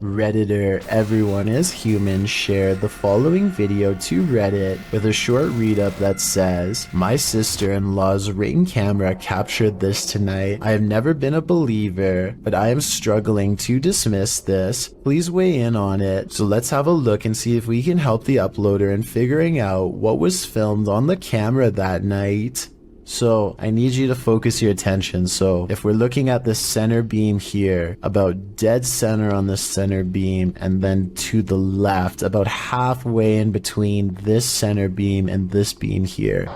Redditor Everyone is Human shared the following video to Reddit with a short read-up that says, "My sister-in-law's Ring camera captured this tonight. I have never been a believer, but I am struggling to dismiss this. Please weigh in on it." So let's have a look and see if we can help the uploader in figuring out what was filmed on the camera that night. So I need you to focus your attention. So if we're looking at the center beam here, about dead center on the center beam, and then to the left, about halfway in between this center beam and this beam here,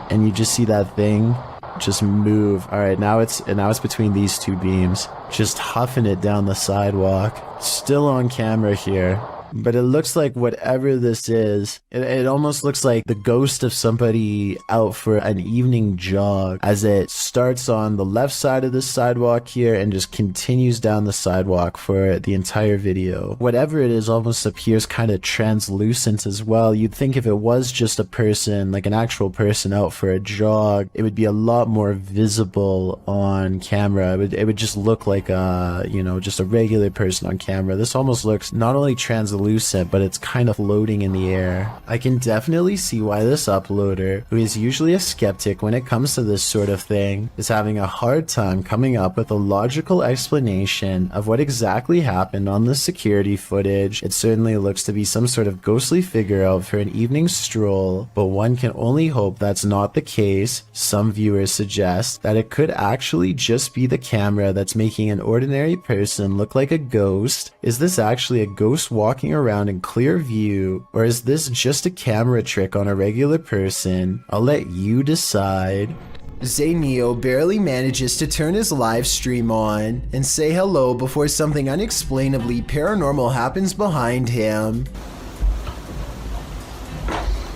and you just see that thing just move. All right, now it's between these two beams, just huffing it down the sidewalk. Still on camera here. But it looks like whatever this is, it almost looks like the ghost of somebody out for an evening jog, as it starts on the left side of the sidewalk here and just continues down the sidewalk for the entire video. Whatever it is almost appears kind of translucent as well. You'd think if it was just a person, like an actual person out for a jog, it would be a lot more visible on camera. It would just look like a, just a regular person on camera. This almost looks not only translucent, but it's kind of floating in the air. I can definitely see why this uploader, who is usually a skeptic when it comes to this sort of thing, is having a hard time coming up with a logical explanation of what exactly happened on the security footage. It certainly looks to be some sort of ghostly figure out for an evening stroll, but one can only hope that's not the case. Some viewers suggest that it could actually just be the camera that's making an ordinary person look like a ghost. Is this actually a ghost walking around in clear view, or is this just a camera trick on a regular person? I'll let you decide. Zayneo barely manages to turn his live stream on and say hello before something unexplainably paranormal happens behind him.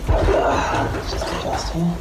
Just adjusting.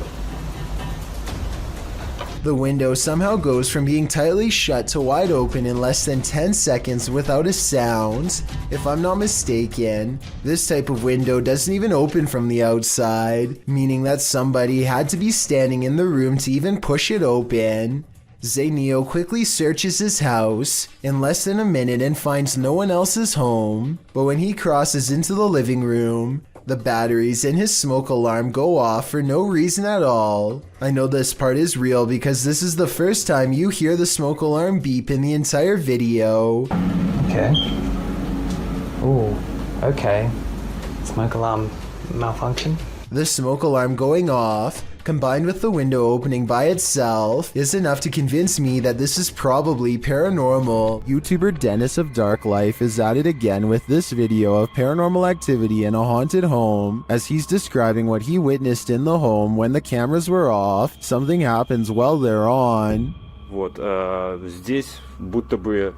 The window somehow goes from being tightly shut to wide open in less than 10 seconds without a sound. If I'm not mistaken, this type of window doesn't even open from the outside, meaning that somebody had to be standing in the room to even push it open. Zayneo quickly searches his house in less than a minute and finds no one else is home, but when he crosses into the living room, the batteries in his smoke alarm go off for no reason at all. I know this part is real because this is the first time you hear the smoke alarm beep in the entire video. Okay. Ooh, okay. Smoke alarm malfunction. The smoke alarm going off, combined with the window opening by itself, is enough to convince me that this is probably paranormal. YouTuber Dennis of Dark Life is at it again with this video of paranormal activity in a haunted home, as he's describing what he witnessed in the home when the cameras were off. Something happens while they're on. Вот, здесь будто бы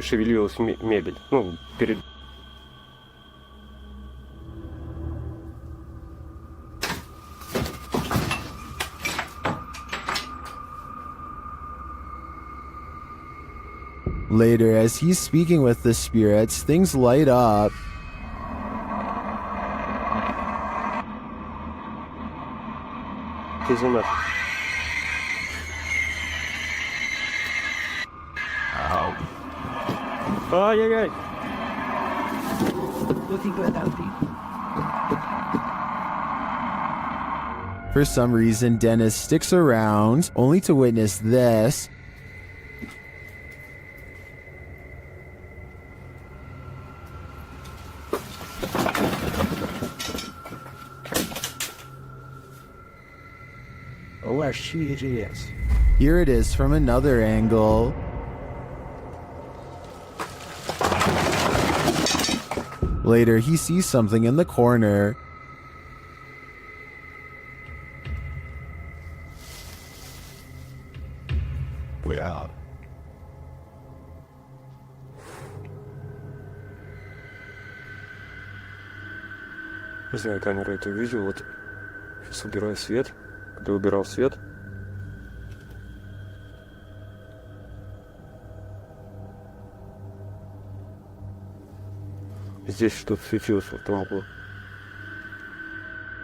шевелилась мебель. Ну, перед... Later, as he's speaking with the spirits, things light up. Ow. Ай-яй-яй. For some reason, Dennis sticks around, only to witness this. Here it is from another angle. Later, he sees something in the corner. We're out. Не знаю, камера это увидел. Вот сейчас убираю свет. Когда убирал свет, здесь что-то светилось в этом углу.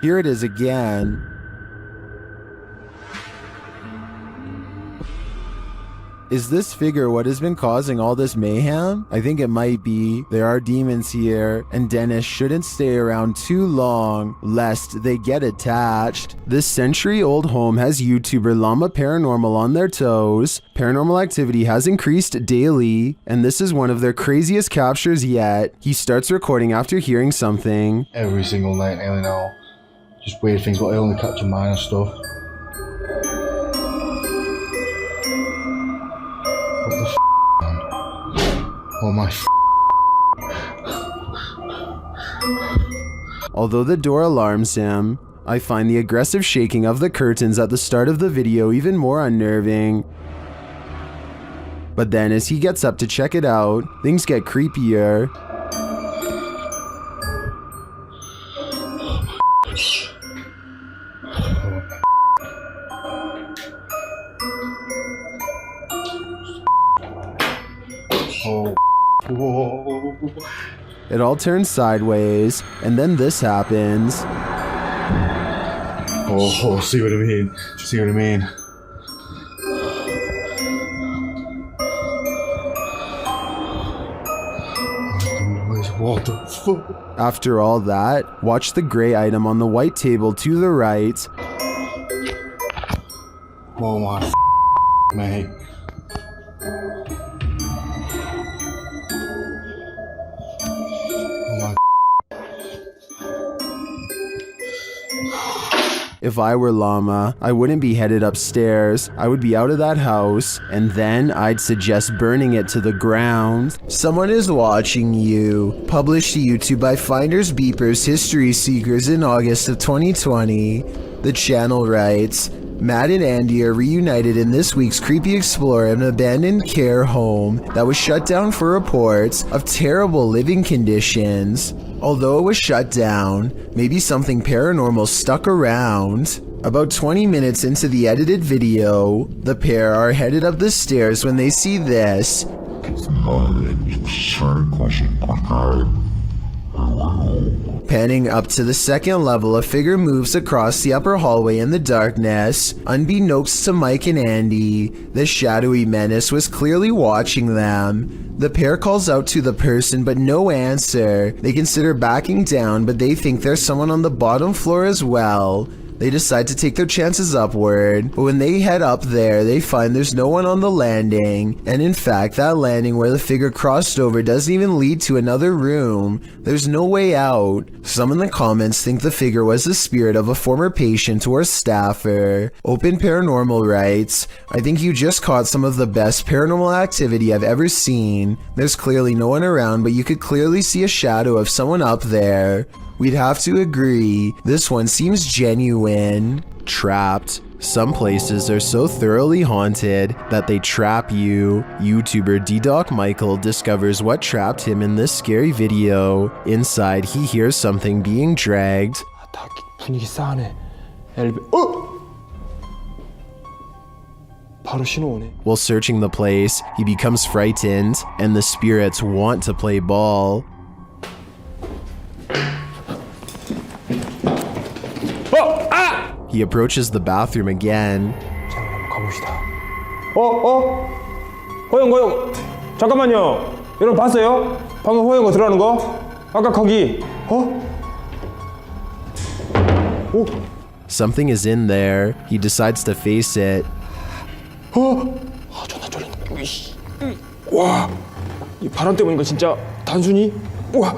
Here it is again. Is this figure what has been causing all this mayhem? I think it might be. There are demons here, and Dennis shouldn't stay around too long, lest they get attached. This century-old home has YouTuber Llama Paranormal on their toes. Paranormal Activity has increased daily, and this is one of their craziest captures yet. He starts recording after hearing something. Every single night, I only know. Just weird things, but I only capture minor stuff. What the man? Oh my Although the door alarms him, I find the aggressive shaking of the curtains at the start of the video even more unnerving. But then as he gets up to check it out, things get creepier. Oh. Whoa. It all turns sideways, and then this happens. Oh, see what I mean? See what I mean? What the fuck? After all that, watch the gray item on the white table to the right. Oh my mate. If I were Llama, I wouldn't be headed upstairs. I would be out of that house, and then I'd suggest burning it to the ground. Someone is watching you. Published to YouTube by Finders Beepers History Seekers in August of 2020. The channel writes, Matt and Andy are reunited in this week's Creepy Explorer, an abandoned care home that was shut down for reports of terrible living conditions. Although it was shut down, maybe something paranormal stuck around. About 20 minutes into the edited video, the pair are headed up the stairs when they see this. Panning up to the second level, a figure moves across the upper hallway in the darkness. Unbeknownst to Mike and Andy, the shadowy menace was clearly watching them. The pair calls out to the person, but no answer. They consider backing down, but they think there's someone on the bottom floor as well. They decide to take their chances upward, but when they head up there, they find there's no one on the landing, and in fact, that landing where the figure crossed over doesn't even lead to another room. There's no way out. Some in the comments think the figure was the spirit of a former patient or staffer. Open Paranormal writes, I think you just caught some of the best paranormal activity I've ever seen. There's clearly no one around, but you could clearly see a shadow of someone up there. We'd have to agree, this one seems genuine. Trapped. Some places are so thoroughly haunted that they trap you. YouTuber D-Doc Michael discovers what trapped him in this scary video. Inside, he hears something being dragged. 분위기 싸하네. 바로 신호 오네. While searching the place, he becomes frightened, and the spirits want to play ball. He approaches the bathroom again. 자, 한번 가봅시다. 호영. 잠깐만요. 여러분 봤어요? 방금 호영거 들어가는 거? 아까 거기. Something is in there. He decides to face it. 존나 쫄린다. 와, 이 바람 때문인가 진짜 단순히? 와,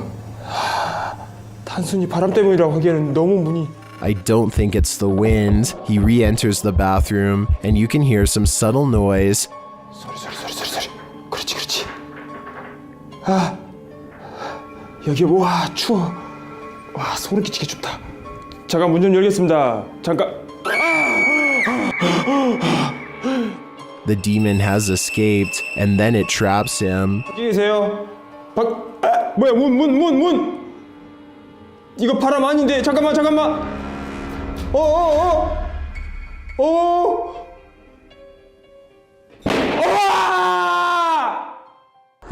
단순히 바람 때문이라고 하기에는 너무 문이. I don't think it's the wind. He re-enters the bathroom, and you can hear some subtle noise. 소리. 그렇지. 아, 여기 와 추워. 와 소름 끼치게 춥다. 잠깐 문 좀 열겠습니다. 잠깐. The demon has escaped, and then it traps him. 어디 계세요? 뭐야 문. 이거 바람 아닌데 잠깐만.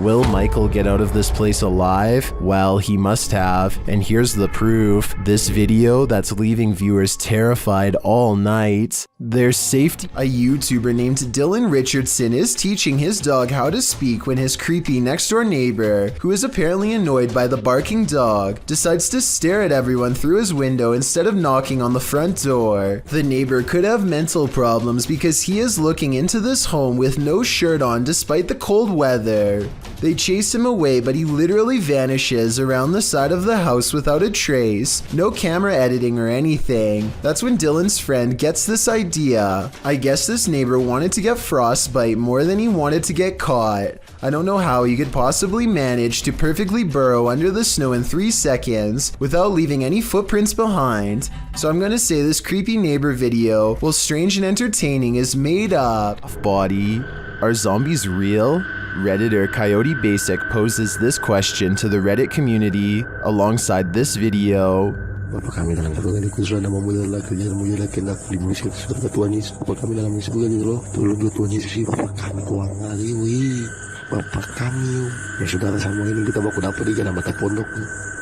Will Michael get out of this place alive? Well, he must have, and here's the proof. This video that's leaving viewers terrified all night. There's safety. A YouTuber named Dylan Richardson is teaching his dog how to speak when his creepy next door neighbor, who is apparently annoyed by the barking dog, decides to stare at everyone through his window instead of knocking on the front door. The neighbor could have mental problems because he is looking into this home with no shirt on despite the cold weather. They chase him away, but he literally vanishes around the side of the house without a trace. No camera editing or anything. That's when Dylan's friend gets this idea. I guess this neighbor wanted to get frostbite more than he wanted to get caught. I don't know how he could possibly manage to perfectly burrow under the snow in 3 seconds without leaving any footprints behind. So I'm gonna say this creepy neighbor video, while strange and entertaining, is made up. Body. Are zombies real? Redditor Coyote Basic poses this question to the Reddit community alongside this video. Bapa kami dalam surga di Tuhan memuliakan kerjaan memuliakan di Malaysia surga Tuhan Yesus. Bapa kami dalam surga gitu loh. Tolong Tuhan Yesus Bapa kami kuang hari wi. Bapa kami ya saudara sama ini kita baku dapat di jalan mata pondok.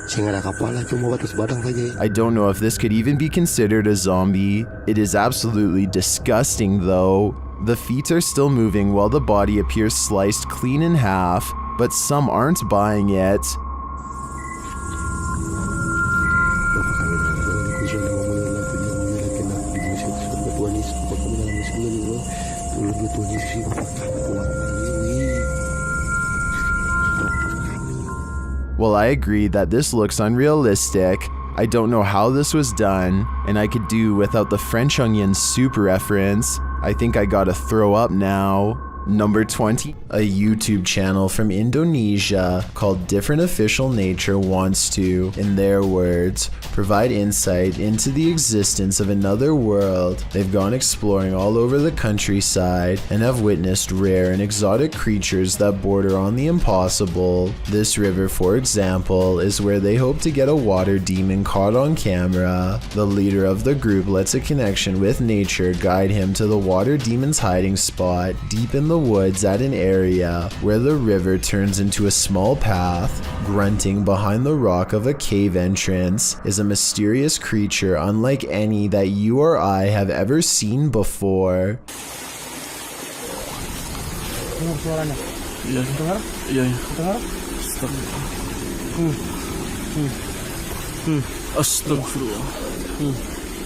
Sehingga ada kapal cuma batas badang saja. I don't know if this could even be considered a zombie. It is absolutely disgusting though. The feet are still moving while the body appears sliced clean in half, but some aren't buying it. While I agree that this looks unrealistic, I don't know how this was done, and I could do without the French onion soup reference. I think I gotta throw up now. Number 20, a YouTube channel from Indonesia called Different Official Nature wants to, in their words, provide insight into the existence of another world. They've gone exploring all over the countryside and have witnessed rare and exotic creatures that border on the impossible. This river, for example, is where they hope to get a water demon caught on camera. The leader of the group lets a connection with nature guide him to the water demon's hiding spot deep in the woods at an area where the river turns into a small path. Grunting behind the rock of a cave entrance is a mysterious creature unlike any that you or I have ever seen before.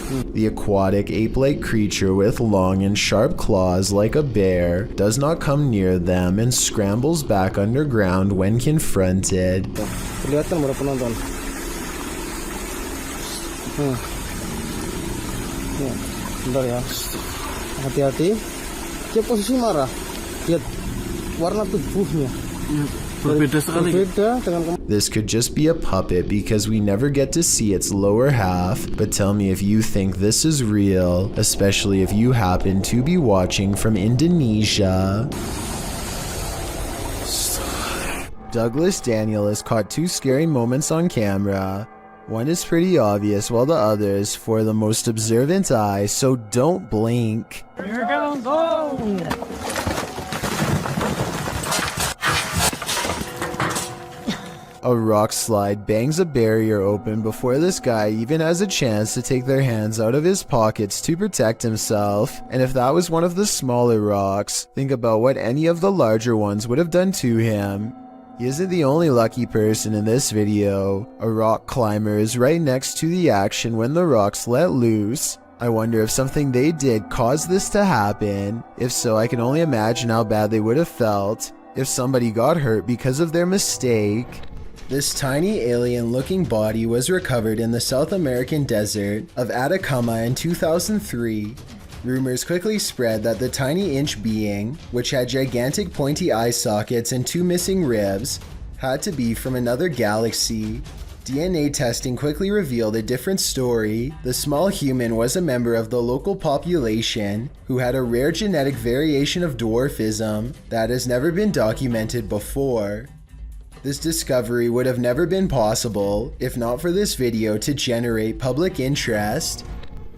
The aquatic ape-like creature with long and sharp claws like a bear does not come near them and scrambles back underground when confronted. Kelihatan berapa penonton? Bentar ya. Hati-hati. Dia posisi marah. Lihat warna tubuhnya. This could just be a puppet because we never get to see its lower half, but tell me if you think this is real, especially if you happen to be watching from Indonesia. Douglas Daniel has caught 2 scary moments on camera. One is pretty obvious while the other is for the most observant eye, so don't blink. Here goes go! A rock slide bangs a barrier open before this guy even has a chance to take their hands out of his pockets to protect himself. And if that was one of the smaller rocks, think about what any of the larger ones would have done to him. He isn't the only lucky person in this video. A rock climber is right next to the action when the rocks let loose. I wonder if something they did caused this to happen. If so, I can only imagine how bad they would have felt if somebody got hurt because of their mistake. This tiny alien-looking body was recovered in the South American desert of Atacama in 2003. Rumors quickly spread that the tiny inch being, which had gigantic pointy eye sockets and 2 missing ribs, had to be from another galaxy. DNA testing quickly revealed a different story. The small human was a member of the local population who had a rare genetic variation of dwarfism that has never been documented before. This discovery would have never been possible if not for this video to generate public interest.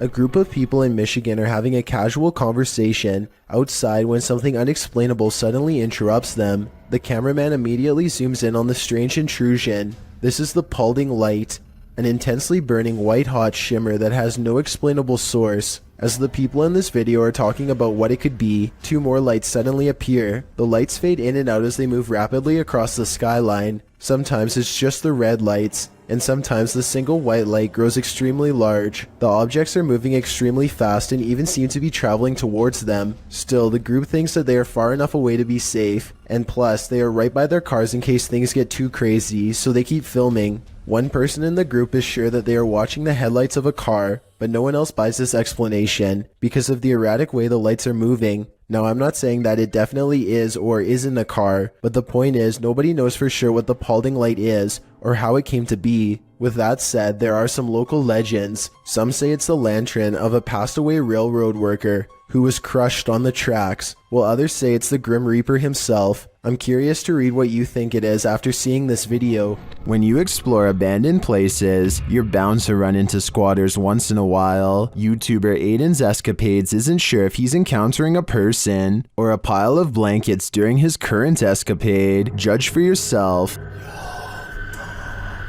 A group of people in Michigan are having a casual conversation outside when something unexplainable suddenly interrupts them. The cameraman immediately zooms in on the strange intrusion. This is the Paulding light, an intensely burning white-hot shimmer that has no explainable source. As the people in this video are talking about what it could be, 2 more lights suddenly appear. The lights fade in and out as they move rapidly across the skyline. Sometimes it's just the red lights, and sometimes the single white light grows extremely large. The objects are moving extremely fast and even seem to be traveling towards them. Still, the group thinks that they are far enough away to be safe, and plus, they are right by their cars in case things get too crazy, so they keep filming. One person in the group is sure that they are watching the headlights of a car, but no one else buys this explanation because of the erratic way the lights are moving. Now, I'm not saying that it definitely is or isn't a car, but the point is nobody knows for sure what the Paulding light is or how it came to be. With that said, there are some local legends. Some say it's the lantern of a passed away railroad worker who was crushed on the tracks, while others say it's the Grim Reaper himself. I'm curious to read what you think it is after seeing this video. When you explore abandoned places, you're bound to run into squatters once in a while. YouTuber Aiden's Escapades isn't sure if he's encountering a person or a pile of blankets during his current escapade. Judge for yourself.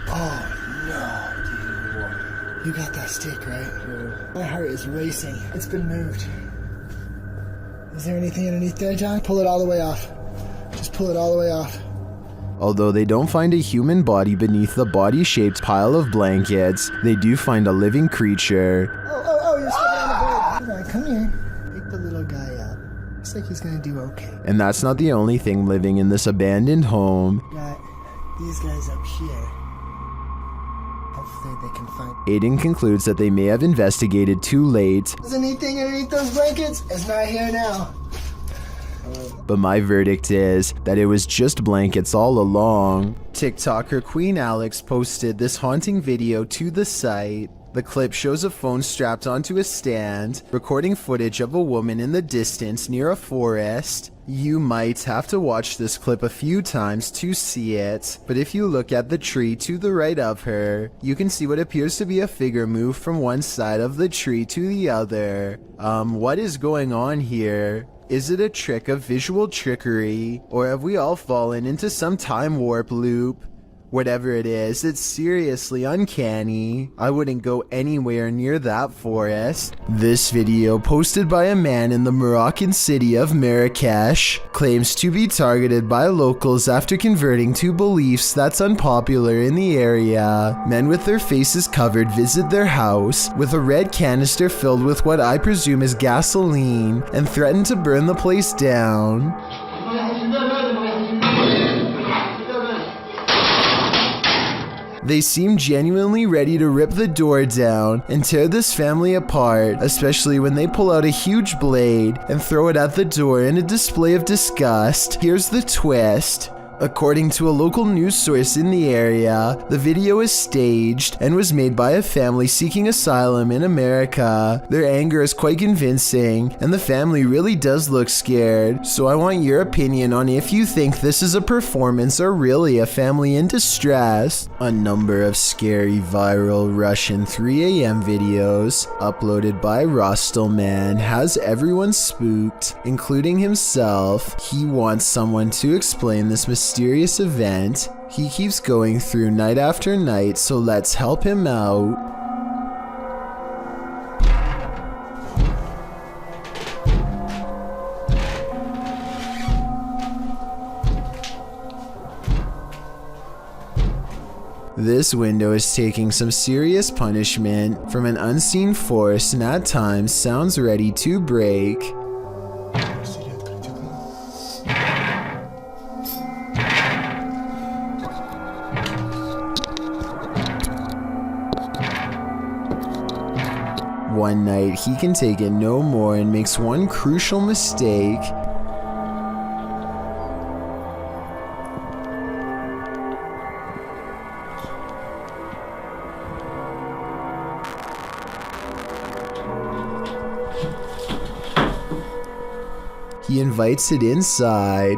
Oh no, dude. You got that stick, right? My heart is racing. It's been moved. Is there anything underneath there, John? Pull it all the way off. Just pull it all the way off. Although they don't find a human body beneath the body-shaped pile of blankets, they do find a living creature. Oh, you're sticking on the board. Come on, come here. Pick the little guy up. Looks like he's gonna do okay. And that's not the only thing living in this abandoned home. Got these guys up here. Hopefully they can find... Aiden concludes that they may have investigated too late. Is anything underneath those blankets? It's not here now. But my verdict is that it was just blankets all along. TikToker Queen Alex posted this haunting video to the site. The clip shows a phone strapped onto a stand, recording footage of a woman in the distance near a forest. You might have to watch this clip a few times to see it, but if you look at the tree to the right of her, you can see what appears to be a figure move from one side of the tree to the other. What is going on here? Is it a trick of visual trickery, or have we all fallen into some time warp loop? Whatever it is, it's seriously uncanny. I wouldn't go anywhere near that forest. This video, posted by a man in the Moroccan city of Marrakesh, claims to be targeted by locals after converting to beliefs that's unpopular in the area. Men with their faces covered visit their house with a red canister filled with what I presume is gasoline and threaten to burn the place down. They seem genuinely ready to rip the door down and tear this family apart, especially when they pull out a huge blade and throw it at the door in a display of disgust. Here's the twist. According to a local news source in the area, the video is staged and was made by a family seeking asylum in America. Their anger is quite convincing, and the family really does look scared. So I want your opinion on if you think this is a performance or really a family in distress. A number of scary viral Russian 3 a.m. videos uploaded by Rostelman has everyone spooked, including himself. He wants someone to explain this mysterious event he keeps going through night after night, so let's help him out. This window is taking some serious punishment from an unseen force and at times sounds ready to break. One night, he can take it no more and makes one crucial mistake. He invites it inside.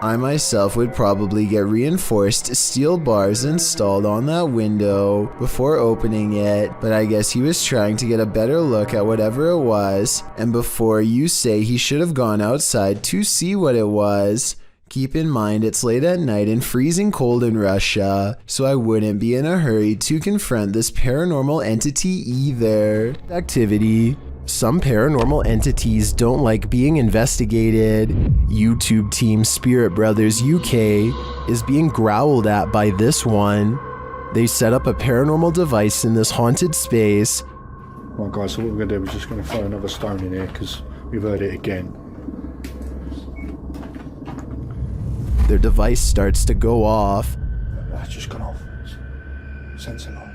I myself would probably get reinforced steel bars installed on that window before opening it, but I guess he was trying to get a better look at whatever it was, and before you say he should have gone outside to see what it was, keep in mind it's late at night and freezing cold in Russia, so I wouldn't be in a hurry to confront this paranormal entity either. Activity. Some paranormal entities don't like being investigated. YouTube team Spirit Brothers UK is being growled at by this one. They set up a paranormal device in this haunted space. Right guys, so what we're going to do is just going to throw another stone in here because we've heard it again. Their device starts to go off. That's just gone off. Sensor light.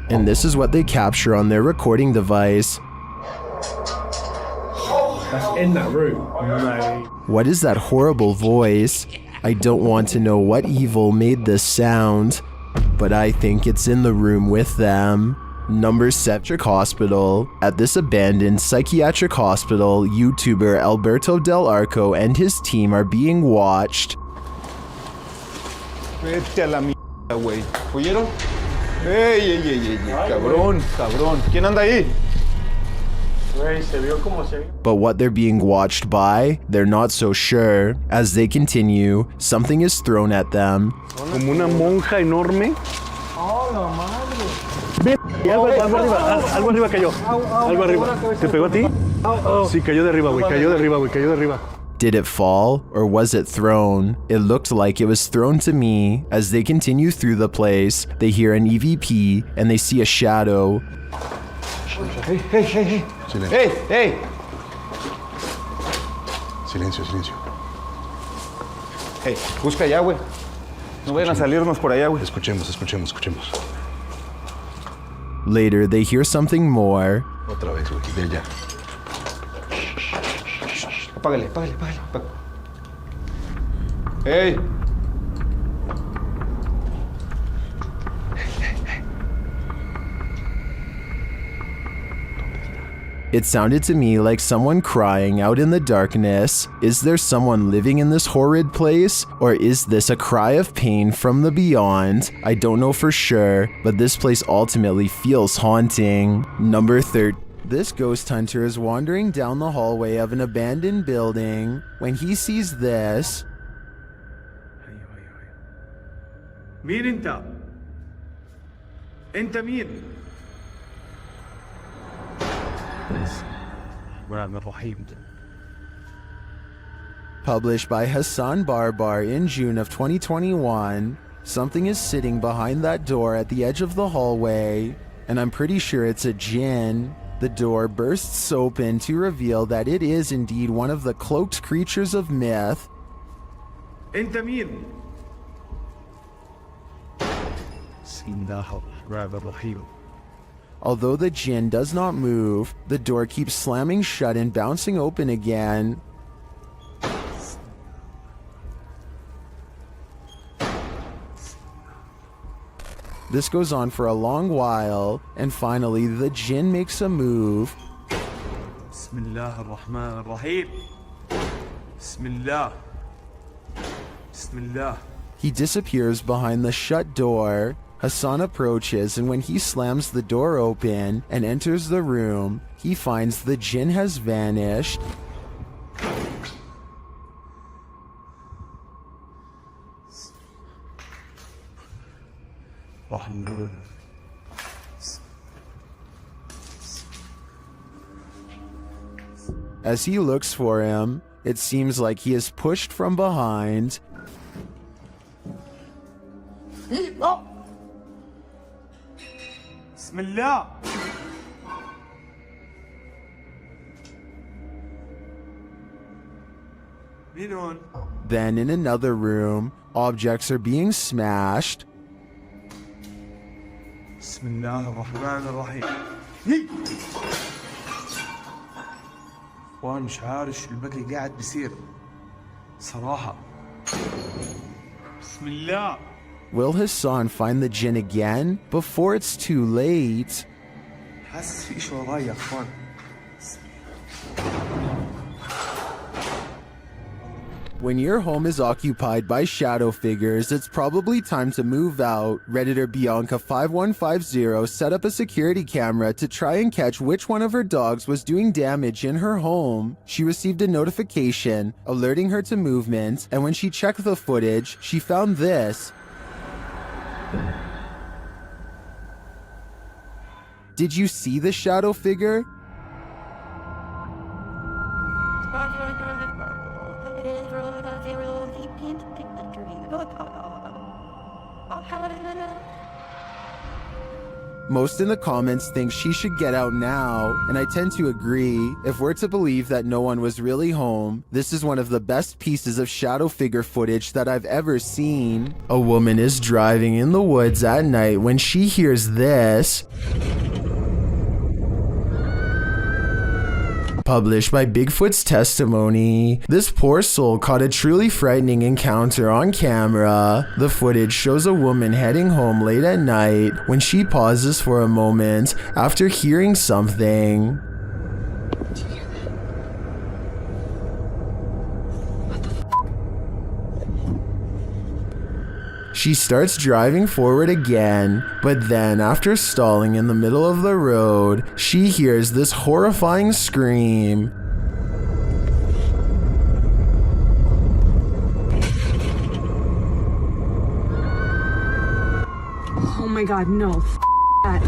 And this is what they capture on their recording device. That's in that room. Mate. What is that horrible voice? I don't want to know what evil made this sound, but I think it's in the room with them. Number 7, Ric Hospital. At this abandoned psychiatric hospital, YouTuber Alberto Del Arco and his team are being watched. Vete a la mierda, güey. ¿Oyeron? ¡Ey! Cabrón. ¿Quién anda ahí? But what they're being watched by, they're not so sure. As they continue, something is thrown at them. Como una monja enorme. Algo arriba cayó. Algo arriba. ¿Te pegó a ti? Sí, cayó de arriba, güey. Cayó de arriba. Did it fall, or was it thrown? It looked like it was thrown to me. As they continue through the place, they hear an EVP and they see a shadow. Hey. Silencio. Hey. Silencio. Hey, busca allá, güey. No vayan a salirnos por allá, güey. Escuchemos. Later, they hear something more. Otra vez, güey. De allá. Apágale. Hey. It sounded to me like someone crying out in the darkness. Is there someone living in this horrid place? Or is this a cry of pain from the beyond? I don't know for sure, but this place ultimately feels haunting. Number 13. This ghost hunter is wandering down the hallway of an abandoned building when he sees this. مين انت؟ انت مين؟ Published by Hassan Barbar in June of 2021, something is sitting behind that door at the edge of the hallway, and I'm pretty sure it's a jinn. The door bursts open to reveal that it is indeed one of the cloaked creatures of myth. انت مين؟ Although the jinn does not move, the door keeps slamming shut and bouncing open again. This goes on for a long while, and finally the jinn makes a move. He disappears behind the shut door. Hassan approaches, and when he slams the door open and enters the room, he finds the jinn has vanished. As he looks for him, it seems like he is pushed from behind. Bismillah. Then in another room, objects are being smashed. وانا مش عارف شو البكي قاعد بيصير صراحة. بسم الله. Will Hassan find the jinn again before it's too late? حاسس في شيء وراي يا اخوان. When your home is occupied by shadow figures, it's probably time to move out. Redditor Bianca5150 set up a security camera to try and catch which one of her dogs was doing damage in her home. She received a notification alerting her to movement, and when she checked the footage, she found this. Did you see the shadow figure? Most in the comments think she should get out now, and I tend to agree. If we're to believe that no one was really home, this is one of the best pieces of shadow figure footage that I've ever seen. A woman is driving in the woods at night when she hears this. Published by Bigfoot's testimony. This poor soul caught a truly frightening encounter on camera. The footage shows a woman heading home late at night when she pauses for a moment after hearing something. She starts driving forward again, but then after stalling in the middle of the road, she hears this horrifying scream. Oh my god, no. That.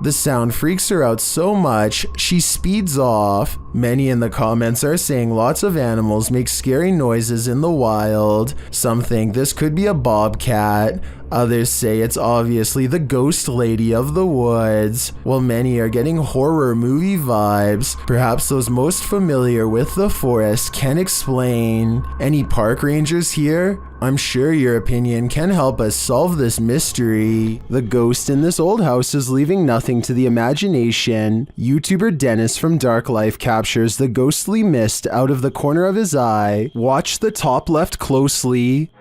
The sound freaks her out so much, she speeds off. Many in the comments are saying lots of animals make scary noises in the wild. Some think this could be a bobcat. Others say it's obviously the ghost lady of the woods, while many are getting horror movie vibes. Perhaps those most familiar with the forest can explain. Any park rangers here? I'm sure your opinion can help us solve this mystery. The ghost in this old house is leaving nothing to the imagination. YouTuber Dennis from Dark Life captures the ghostly mist out of the corner of his eye. Watch the top left closely.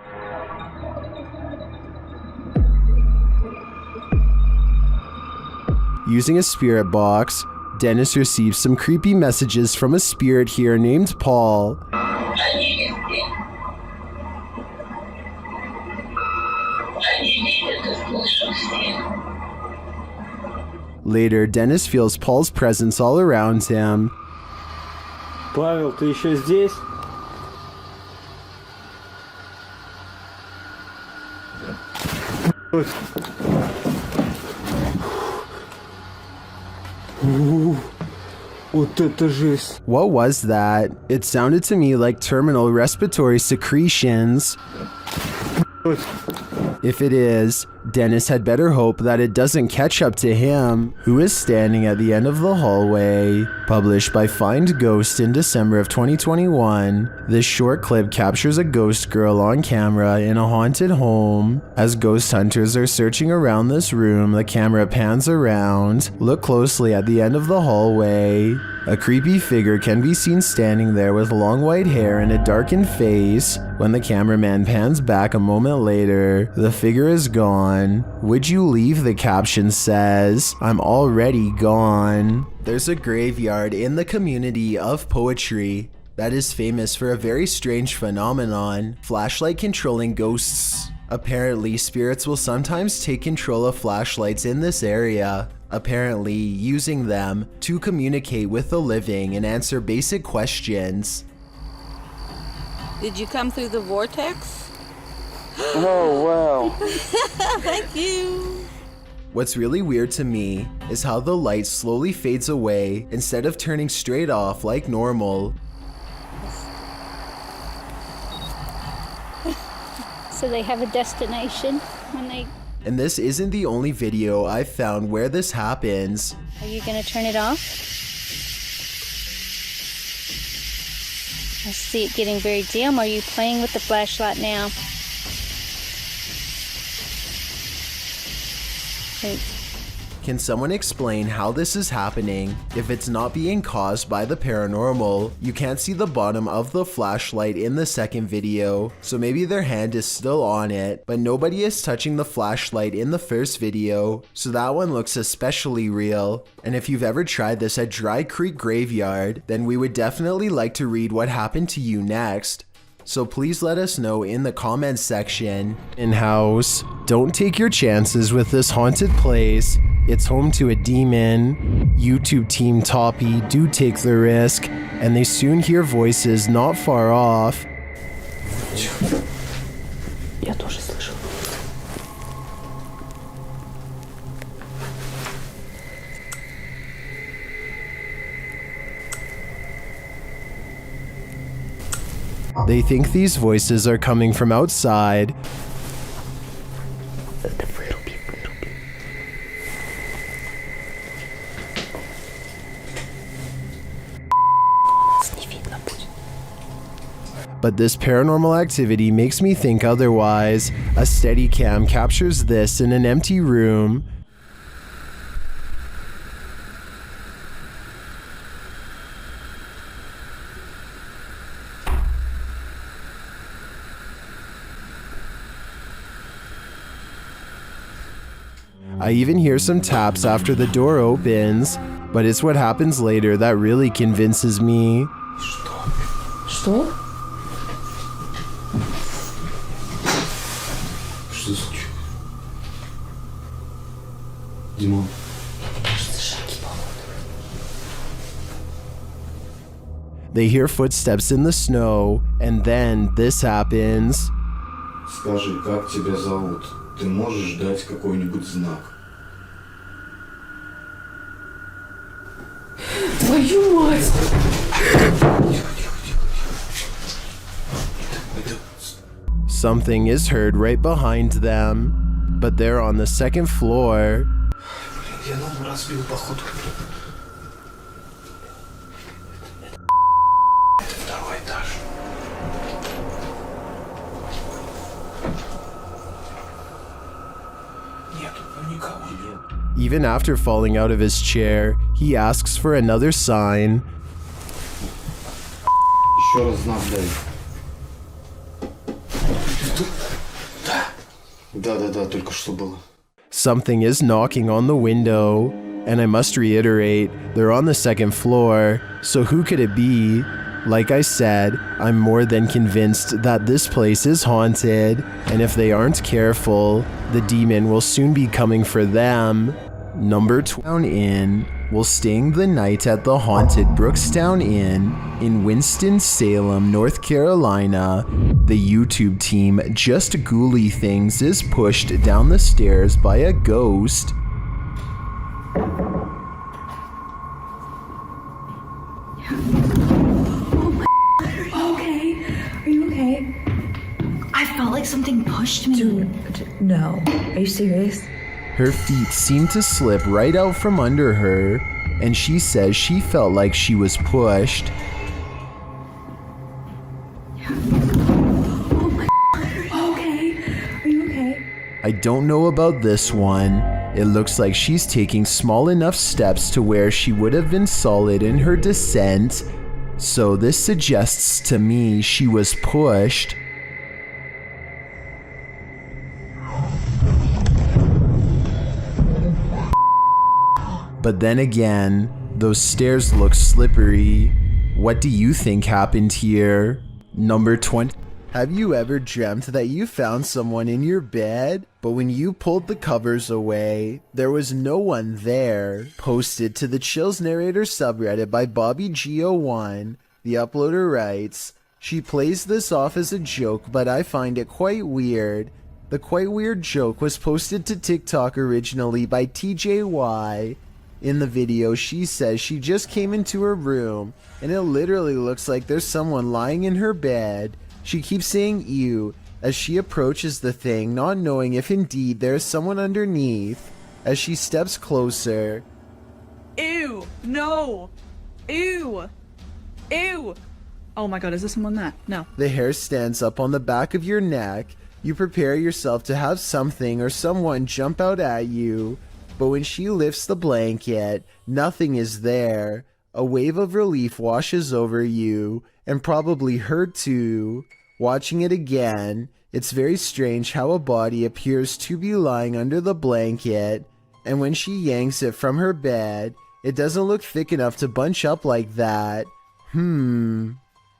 Using a spirit box, Dennis receives some creepy messages from a spirit here named Paul. Later, Dennis feels Paul's presence all around him. Павел, ты еще здесь? Вот это жесть. What was that? It sounded to me like terminal respiratory secretions. If it is, Dennis had better hope that it doesn't catch up to him, who is standing at the end of the hallway. Published by Find Ghost in December of 2021, this short clip captures a ghost girl on camera in a haunted home. As ghost hunters are searching around this room, the camera pans around. Look closely at the end of the hallway. A creepy figure can be seen standing there with long white hair and a darkened face. When the cameraman pans back a moment later, the figure is gone. Would you leave? The caption says. I'm already gone. There's a graveyard in the community of poetry that is famous for a very strange phenomenon, flashlight controlling ghosts. Apparently, spirits will sometimes take control of flashlights in this area, apparently using them to communicate with the living and answer basic questions. Did you come through the vortex? Oh, wow. Thank you. What's really weird to me is how the light slowly fades away instead of turning straight off like normal. So they have a destination when they... And this isn't the only video I've found where this happens. Are you gonna turn it off? I see it getting very dim. Are you playing with the flashlight now? Can someone explain how this is happening? If it's not being caused by the paranormal, you can't see the bottom of the flashlight in the second video, so maybe their hand is still on it, but nobody is touching the flashlight in the first video, so that one looks especially real. And if you've ever tried this at Dry Creek Graveyard, then we would definitely like to read what happened to you next. So please let us know in the comments section. In-house, don't take your chances with this haunted place. It's home to a demon. YouTube team Toppy do take the risk, and they soon hear voices not far off. Я тоже слышал. They think these voices are coming from outside. But this paranormal activity makes me think otherwise. A steady cam captures this in an empty room. I even hear some taps after the door opens, but it's what happens later that really convinces me. Что? Что за звук? Димон. They hear footsteps in the snow, and then this happens. Скажи, как тебя зовут? Ты можешь дать какой-нибудь знак? Твою мать! Something is heard right behind them, but they're on the second floor. Я ногу разбил, походу. Это второй этаж. Нету, никого нет. Even after falling out of his chair, he asks for another sign. Еще раз знак дай. Да, только что было. Something is knocking on the window, and I must reiterate, they're on the second floor, so who could it be? Like I said, I'm more than convinced that this place is haunted, and if they aren't careful, the demon will soon be coming for them. Number 12 Inn. We're staying the night at the haunted Brookstown Inn in Winston-Salem, North Carolina. The YouTube team Just Ghouly Things is pushed down the stairs by a ghost. Okay. Are you okay? I felt like something pushed me. Dude, no. Are you serious? Her feet seem to slip right out from under her, and she says she felt like she was pushed. Oh my God. Okay. Are you okay? I don't know about this one. It looks like she's taking small enough steps to where she would have been solid in her descent, so this suggests to me she was pushed. But then again, those stairs look slippery. What do you think happened here? Number 20. Have you ever dreamt that you found someone in your bed, but when you pulled the covers away, there was no one there? Posted to the Chills Narrator subreddit by BobbyGO1, the uploader writes, "She plays this off as a joke, but I find it quite weird. The quite weird joke was posted to TikTok originally by TJY. In the video, she says she just came into her room, and it literally looks like there's someone lying in her bed. She keeps saying ew as she approaches the thing, not knowing if indeed there is someone underneath. As she steps closer, Ew. No. Ew. Ew. Oh my God, is this someone that? No. the hair stands up on the back of your neck. You prepare yourself to have something or someone jump out at you. But when she lifts the blanket, nothing is there. A wave of relief washes over you, and probably her too. Watching it again, it's very strange how a body appears to be lying under the blanket, and when she yanks it from her bed, it doesn't look thick enough to bunch up like that.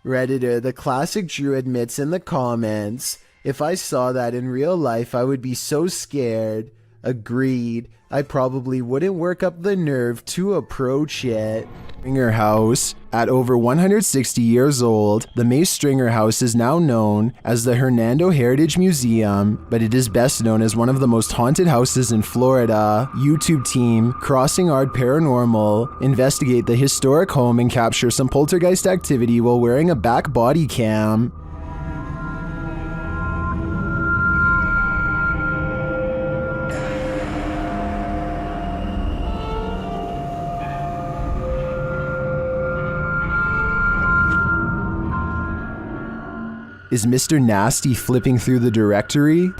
Redditor, the classic Drew admits in the comments, if I saw that in real life, I would be so scared. Agreed. I probably wouldn't work up the nerve to approach it. Stringer House. At over 160 years old, the May Stringer House is now known as the Hernando Heritage Museum, but it is best known as one of the most haunted houses in Florida. YouTube team Crossing Art Paranormal investigate the historic home and capture some poltergeist activity while wearing a back body cam. Is Mr. Nasty flipping through the directory?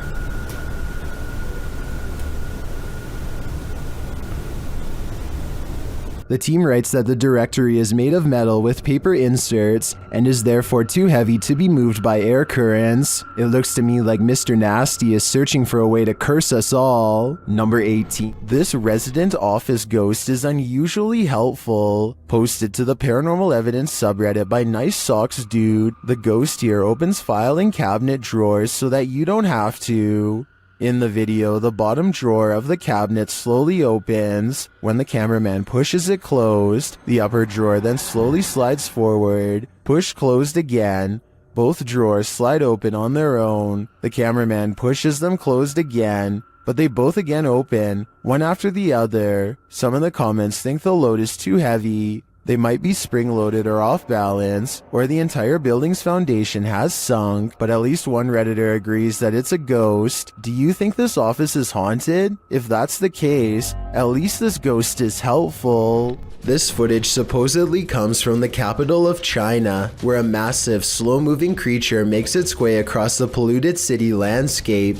The team writes that the directory is made of metal with paper inserts and is therefore too heavy to be moved by air currents. It looks to me like Mr. Nasty is searching for a way to curse us all. Number 18. This resident office ghost is unusually helpful. Posted to the Paranormal Evidence subreddit by Nice Socks Dude. The ghost here opens file and cabinet drawers so that you don't have to. In the video, the bottom drawer of the cabinet slowly opens. When the cameraman pushes it closed, the upper drawer then slowly slides forward. Push closed again. Both drawers slide open on their own. The cameraman pushes them closed again, but they both again open, one after the other. Some in the comments think the load is too heavy. They might be spring-loaded or off balance, or the entire building's foundation has sunk, but at least one Redditor agrees that it's a ghost. Do you think this office is haunted? If that's the case, at least this ghost is helpful. This footage supposedly comes from the capital of China, where a massive, slow-moving creature makes its way across the polluted city landscape.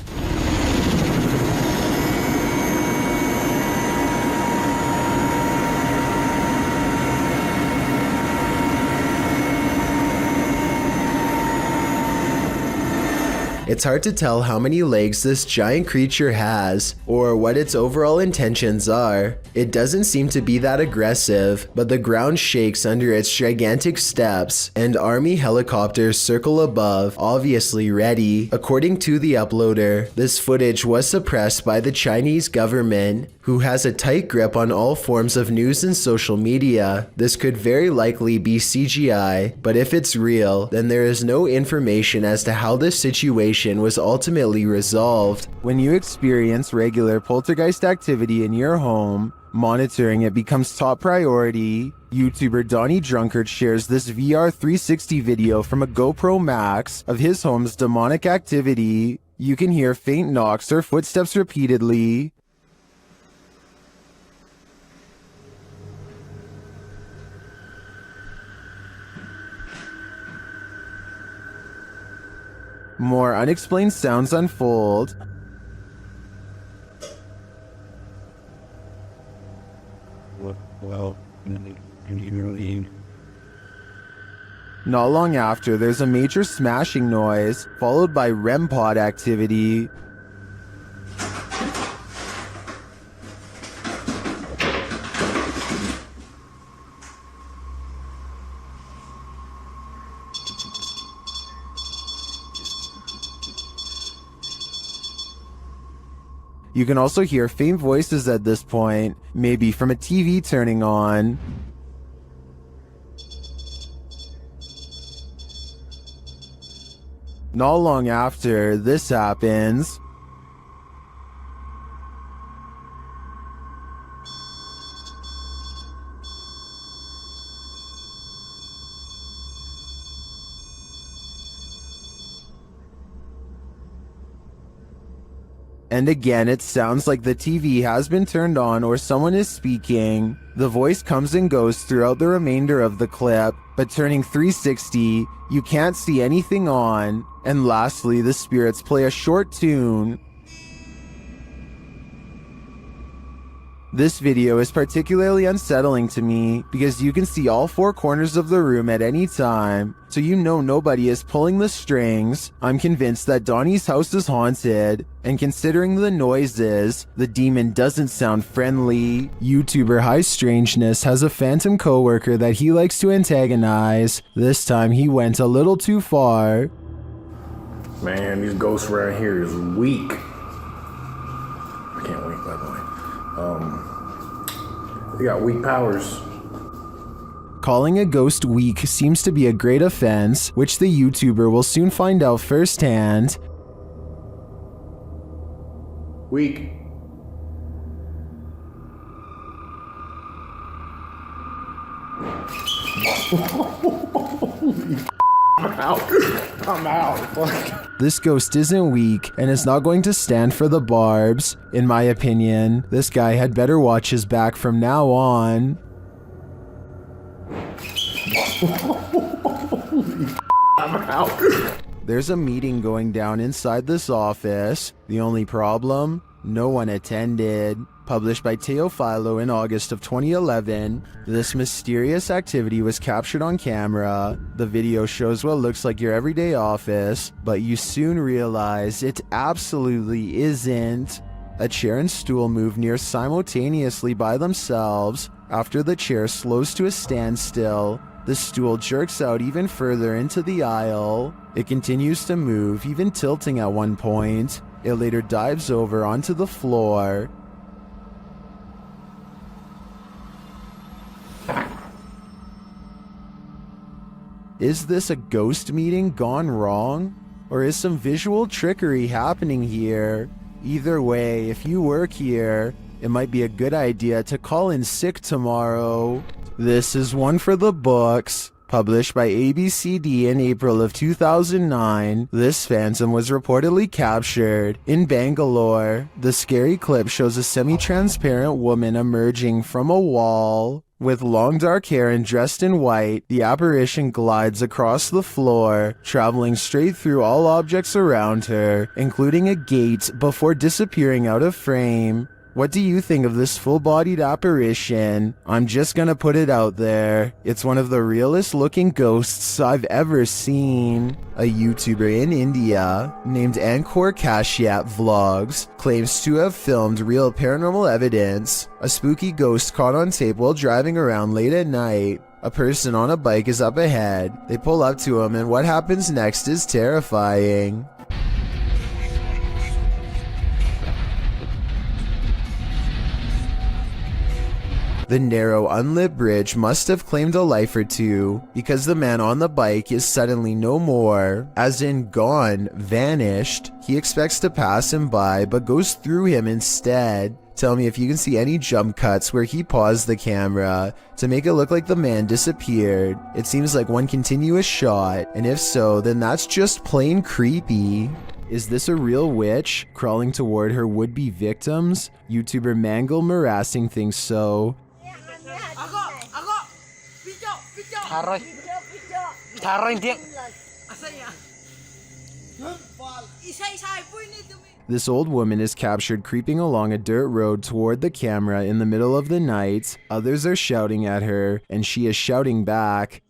It's hard to tell how many legs this giant creature has, or what its overall intentions are. It doesn't seem to be that aggressive, but the ground shakes under its gigantic steps, and army helicopters circle above, obviously ready. According to the uploader, this footage was suppressed by the Chinese government, who has a tight grip on all forms of news and social media. This could very likely be CGI, but if it's real, then there is no information as to how this situation was ultimately resolved. When you experience regular poltergeist activity in your home, monitoring it becomes top priority. YouTuber Donnie Drunkard shares this VR 360 video from a GoPro Max of his home's demonic activity. You can hear faint knocks or footsteps repeatedly. More unexplained sounds unfold. Well, not long after, there's a major smashing noise, followed by REM pod activity. You can also hear faint voices at this point, maybe from a TV turning on. Not long after, this happens. And again, it sounds like the TV has been turned on or someone is speaking. The voice comes and goes throughout the remainder of the clip, but turning 360, you can't see anything on. And lastly, the spirits play a short tune. This video is particularly unsettling to me because you can see all 4 corners of the room at any time, so you know nobody is pulling the strings. I'm convinced that Donnie's house is haunted, and considering the noises, the demon doesn't sound friendly. YouTuber High Strangeness has a phantom coworker that he likes to antagonize. This time he went a little too far. Man, these ghosts around here is weak. I can't wait, by the way. They got weak powers. Calling a ghost weak seems to be a great offense, which the YouTuber will soon find out firsthand. Weak. I'm out. I'm out. This ghost isn't weak and is not going to stand for the barbs. In my opinion, this guy had better watch his back from now on. I'm out. There's a meeting going down inside this office. The only problem? No one attended. Published by Teofilo in August of 2011, this mysterious activity was captured on camera. The video shows what looks like your everyday office, but you soon realize it absolutely isn't. A chair and stool move near simultaneously by themselves. After the chair slows to a standstill, the stool jerks out even further into the aisle. It continues to move, even tilting at one point. It later dives over onto the floor. Is this a ghost meeting gone wrong? Or is some visual trickery happening here? Either way, if you work here, it might be a good idea to call in sick tomorrow. This is one for the books. Published by ABCD in April of 2009, this phantom was reportedly captured in Bangalore. The scary clip shows a semi-transparent woman emerging from a wall. With long dark hair and dressed in white, the apparition glides across the floor, traveling straight through all objects around her, including a gate, before disappearing out of frame. What do you think of this full-bodied apparition? I'm just gonna put it out there. It's one of the realest looking ghosts I've ever seen. A YouTuber in India named Ankor Kashyap Vlogs claims to have filmed real paranormal evidence. A spooky ghost caught on tape while driving around late at night. A person on a bike is up ahead. They pull up to him and what happens next is terrifying. The narrow, unlit bridge must have claimed a life or two, because the man on the bike is suddenly no more, as in gone, vanished. He expects to pass him by, but goes through him instead. Tell me if you can see any jump cuts where he paused the camera to make it look like the man disappeared. It seems like one continuous shot, and if so, then that's just plain creepy. Is this a real witch crawling toward her would-be victims? YouTuber Mangle Marassing thinks so. This old woman is captured creeping along a dirt road toward the camera in the middle of the night. Others are shouting at her, and she is shouting back.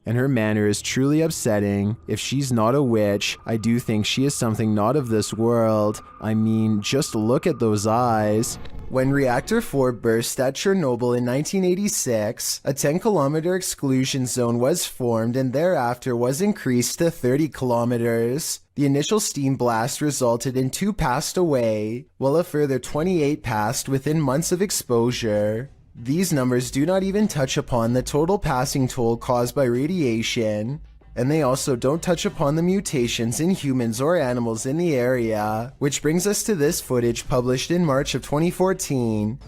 And her manner is truly upsetting. If she's not a witch, I do think she is something not of this world. I mean, just look at those eyes. When Reactor 4 burst at Chernobyl in 1986, a 10-kilometer exclusion zone was formed and thereafter was increased to 30 kilometers. The initial steam blast resulted in 2 passed away, while a further 28 passed within months of exposure. These numbers do not even touch upon the total passing toll caused by radiation, and they also don't touch upon the mutations in humans or animals in the area, which brings us to this footage published in March of 2014.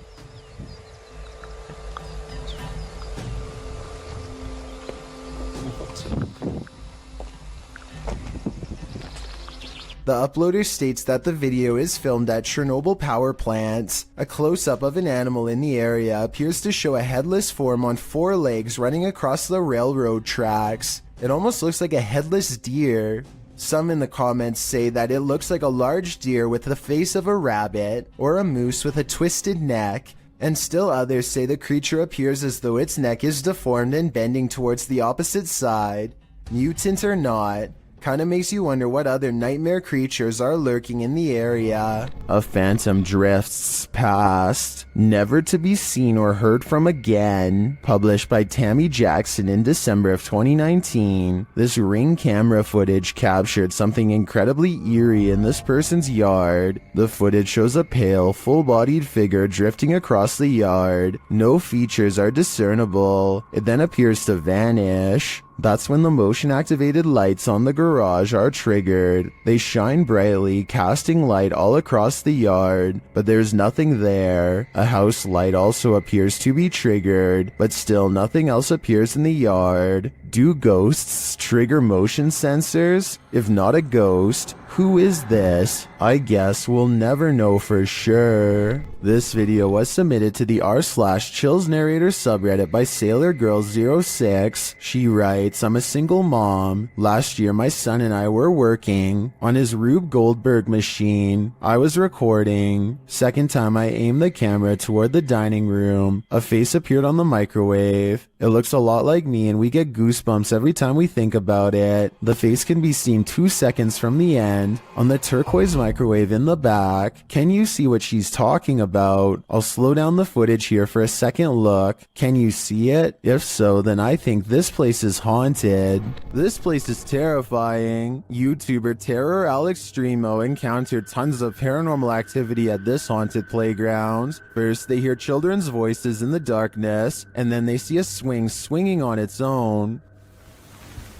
The uploader states that the video is filmed at Chernobyl power plant. A close-up of an animal in the area appears to show a headless form on 4 legs running across the railroad tracks. It almost looks like a headless deer. Some in the comments say that it looks like a large deer with the face of a rabbit, or a moose with a twisted neck, and still others say the creature appears as though its neck is deformed and bending towards the opposite side. Mutant or not, kinda makes you wonder what other nightmare creatures are lurking in the area. A phantom drifts past, never to be seen or heard from again. Published by Tammy Jackson in December of 2019. This Ring camera footage captured something incredibly eerie in this person's yard. The footage shows a pale, full-bodied figure drifting across the yard. No features are discernible. It then appears to vanish. That's when the motion-activated lights on the garage are triggered. They shine brightly, casting light all across the yard, but there's nothing there. A house light also appears to be triggered, but still nothing else appears in the yard. Do ghosts trigger motion sensors? If not a ghost, who is this? I guess we'll never know for sure. This video was submitted to the r/chills narrator subreddit by SailorGirl06. She writes, I'm a single mom. Last year my son and I were working on his Rube Goldberg machine. I was recording. Second time I aimed the camera toward the dining room. A face appeared on the microwave. It looks a lot like me and we get goosebumps every time we think about it. The face can be seen 2 seconds from the end on the turquoise microwave in the back. Can you see what she's talking about? I'll slow down the footage here for a second look. Can you see it? If so, then I think this place is haunted. This place is terrifying. YouTuber Terror Alex Streamo encountered tons of paranormal activity at this haunted playground. First, they hear children's voices in the darkness, and then they see a swing swinging on its own.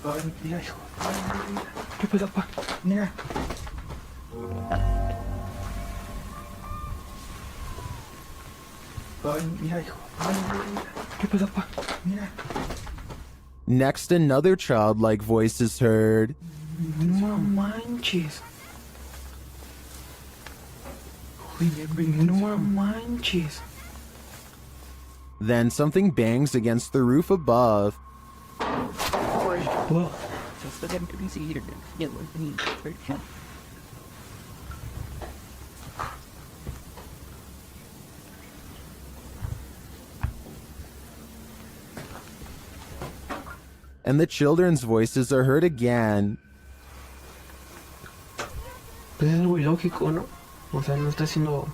¿Qué pasa, pa? Mira. Ay, mira, hijo. Ay, ¿qué pasa, pa? Mira. Next, another childlike voice is heard. No manches. No manches. Then something bangs against the roof above. Whoa. And the children's voices are heard again. Pues es muy lógico, ¿no? O sea, no está haciendo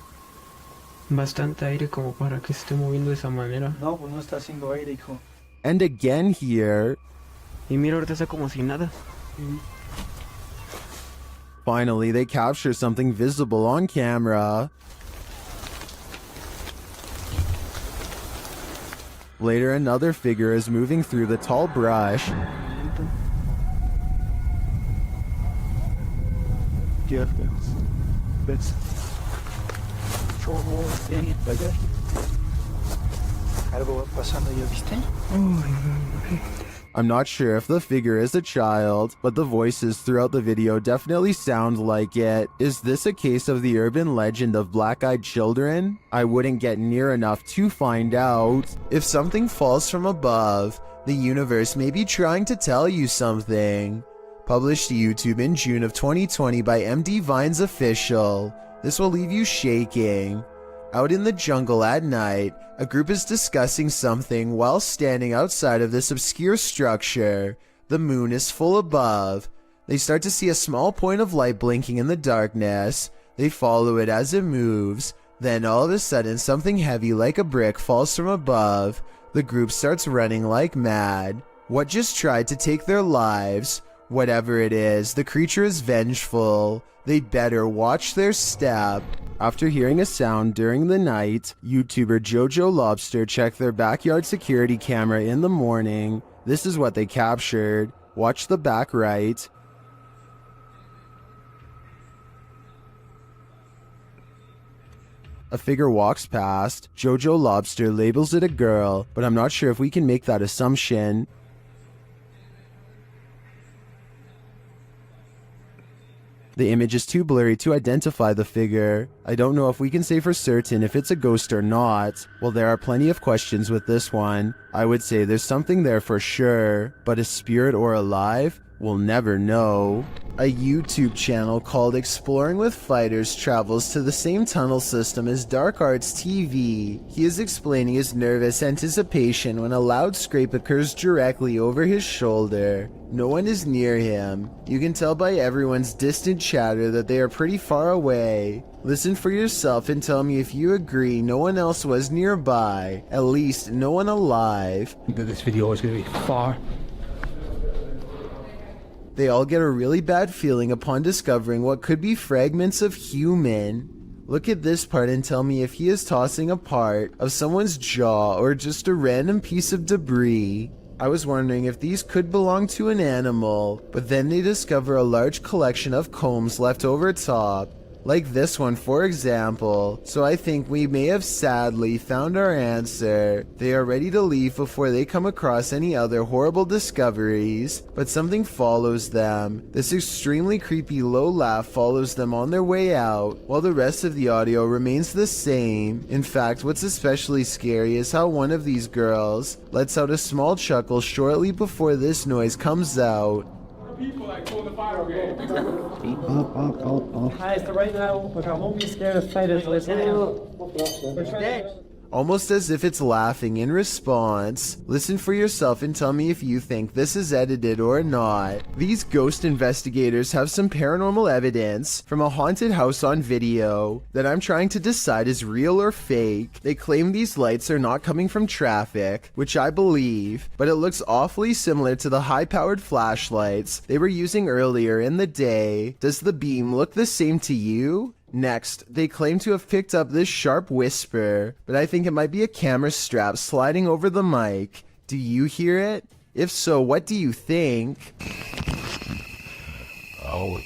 bastante aire como para que se esté moviendo de esa manera. No, pues no está haciendo aire, hijo. And again here. Y mira, ahorita está como si nada. Finally, they capture something visible on camera. Later, another figure is moving through the tall brush. Algo va pasando, ¿ya viste? I'm not sure if the figure is a child, but the voices throughout the video definitely sound like it. Is this a case of the urban legend of black-eyed children? I wouldn't get near enough to find out. If something falls from above, the universe may be trying to tell you something. Published to YouTube in June of 2020 by MD Vines Official. This will leave you shaking. Out in the jungle at night, a group is discussing something while standing outside of this obscure structure. The moon is full above. They start to see a small point of light blinking in the darkness. They follow it as it moves. Then all of a sudden, something heavy like a brick falls from above. The group starts running like mad. What just tried to take their lives? Whatever it is, the creature is vengeful. They'd better watch their step. After hearing a sound during the night, YouTuber Jojo Lobster checked their backyard security camera in the morning. This is what they captured. Watch the back right. A figure walks past. Jojo Lobster labels it a girl, but I'm not sure if we can make that assumption. The image is too blurry to identify the figure. I don't know if we can say for certain if it's a ghost or not. Well, there are plenty of questions with this one. I would say there's something there for sure, but a spirit or alive? We'll never know. A YouTube channel called Exploring with Fighters travels to the same tunnel system as Dark Arts TV. He is explaining his nervous anticipation when a loud scrape occurs directly over his shoulder. No one is near him. You can tell by everyone's distant chatter that they are pretty far away. Listen for yourself and tell me if you agree no one else was nearby. At least no one alive. This video is going to be far. They all get a really bad feeling upon discovering what could be fragments of human. Look at this part and tell me if he is tossing a part of someone's jaw or just a random piece of debris. I was wondering if these could belong to an animal, but then they discover a large collection of combs left over top. Like this one, for example. So I think we may have sadly found our answer. They are ready to leave before they come across any other horrible discoveries, but something follows them. This extremely creepy low laugh follows them on their way out, while the rest of the audio remains the same. In fact, what's especially scary is how one of these girls lets out a small chuckle shortly before this noise comes out. People like pull the fire game. Hi, so right now, look, I won't be scared of spiders. Almost as if it's laughing in response. Listen for yourself and tell me if you think this is edited or not. These ghost investigators have some paranormal evidence from a haunted house on video that I'm trying to decide is real or fake. They claim these lights are not coming from traffic, which I believe, but it looks awfully similar to the high-powered flashlights they were using earlier in the day. Does the beam look the same to you? Next, they claim to have picked up this sharp whisper, but I think it might be a camera strap sliding over the mic. Do you hear it? If so, what do you think? Oh.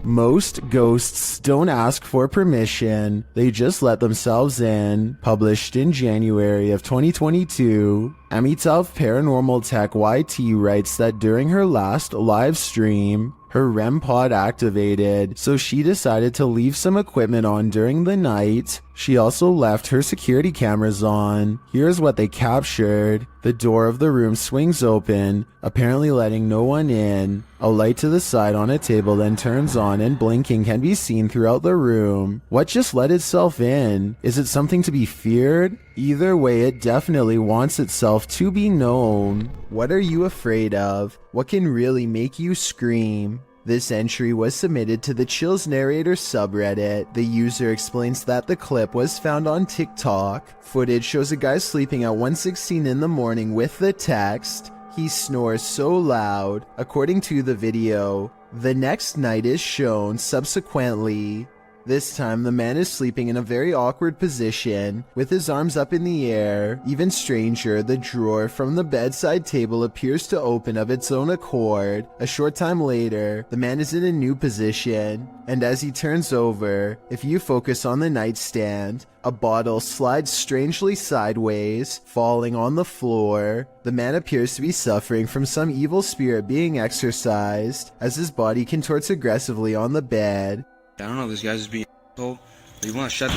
Most ghosts don't ask for permission, they just let themselves in. Published in January of 2022, Amitabh Paranormal Tech YT writes that during her last live stream, her REM pod activated, so she decided to leave some equipment on during the night. She also left her security cameras on. Here's what they captured. The door of the room swings open, apparently letting no one in. A light to the side on a table then turns on and blinking can be seen throughout the room. What just let itself in? Is it something to be feared? Either way, it definitely wants itself to be known. What are you afraid of? What can really make you scream? This entry was submitted to the Chills Narrator subreddit. The user explains that the clip was found on TikTok. Footage shows a guy sleeping at 1:16 in the morning with the text, "He snores so loud." According to the video, the next night is shown subsequently. This time, the man is sleeping in a very awkward position, with his arms up in the air. Even stranger, the drawer from the bedside table appears to open of its own accord. A short time later, the man is in a new position, and as he turns over, if you focus on the nightstand, a bottle slides strangely sideways, falling on the floor. The man appears to be suffering from some evil spirit being exorcised, as his body contorts aggressively on the bed. I don't know, this guy's just being told. You want to shut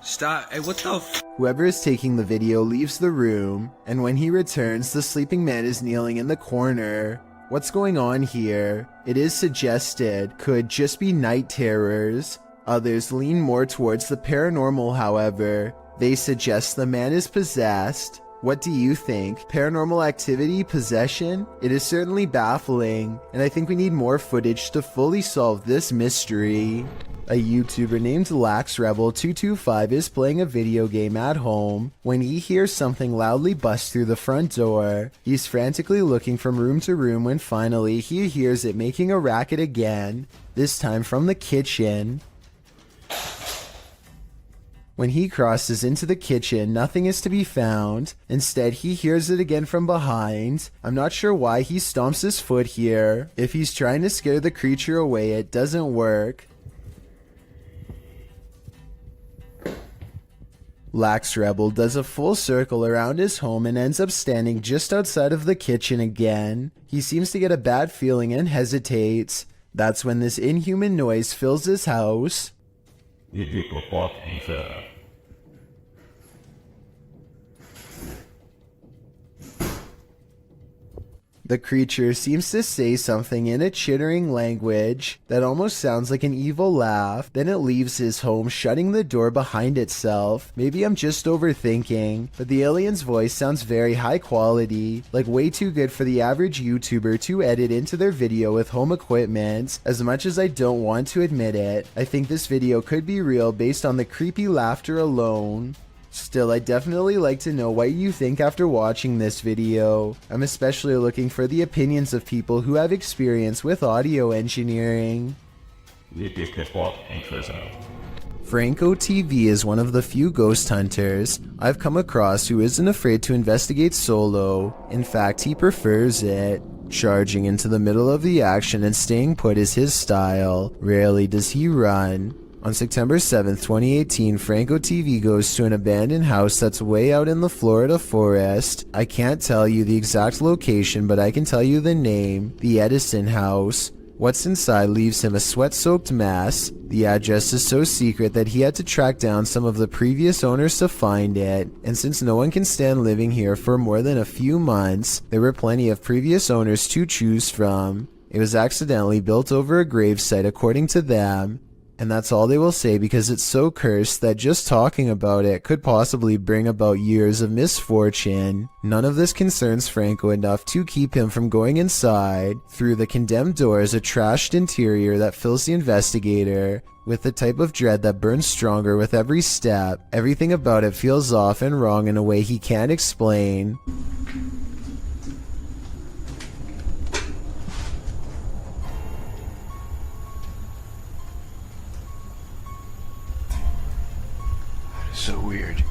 Stop. Hey, what the f? Whoever is taking the video leaves the room, and when he returns, the sleeping man is kneeling in the corner. What's going on here? It is suggested could just be night terrors. Others lean more towards the paranormal, however. They suggest the man is possessed. What do you think? Paranormal activity? Possession? It is certainly baffling, and I think we need more footage to fully solve this mystery. A YouTuber named LaxRebel225 is playing a video game at home when he hears something loudly bust through the front door. He's frantically looking from room to room when finally he hears it making a racket again, this time from the kitchen. When he crosses into the kitchen, nothing is to be found. Instead, he hears it again from behind. I'm not sure why he stomps his foot here. If he's trying to scare the creature away, it doesn't work. Lax Rebel does a full circle around his home and ends up standing just outside of the kitchen again. He seems to get a bad feeling and hesitates. That's when this inhuman noise fills his house. The creature seems to say something in a chittering language that almost sounds like an evil laugh. Then it leaves his home, shutting the door behind itself. Maybe I'm just overthinking, but the alien's voice sounds very high quality, like way too good for the average YouTuber to edit into their video with home equipment. As much as I don't want to admit it, I think this video could be real based on the creepy laughter alone. Still, I'd definitely like to know what you think after watching this video. I'm especially looking for the opinions of people who have experience with audio engineering. Franco TV is one of the few ghost hunters I've come across who isn't afraid to investigate solo. In fact, he prefers it. Charging into the middle of the action and staying put is his style. Rarely does he run. On September 7th, 2018, Franco TV goes to an abandoned house that's way out in the Florida forest. I can't tell you the exact location, but I can tell you the name, the Edison House. What's inside leaves him a sweat-soaked mess. The address is so secret that he had to track down some of the previous owners to find it, and since no one can stand living here for more than a few months, there were plenty of previous owners to choose from. It was accidentally built over a gravesite according to them. And that's all they will say because it's so cursed that just talking about it could possibly bring about years of misfortune. None of this concerns Franco enough to keep him from going inside. Through the condemned door is a trashed interior that fills the investigator with the type of dread that burns stronger with every step. Everything about it feels off and wrong in a way he can't explain. So weird.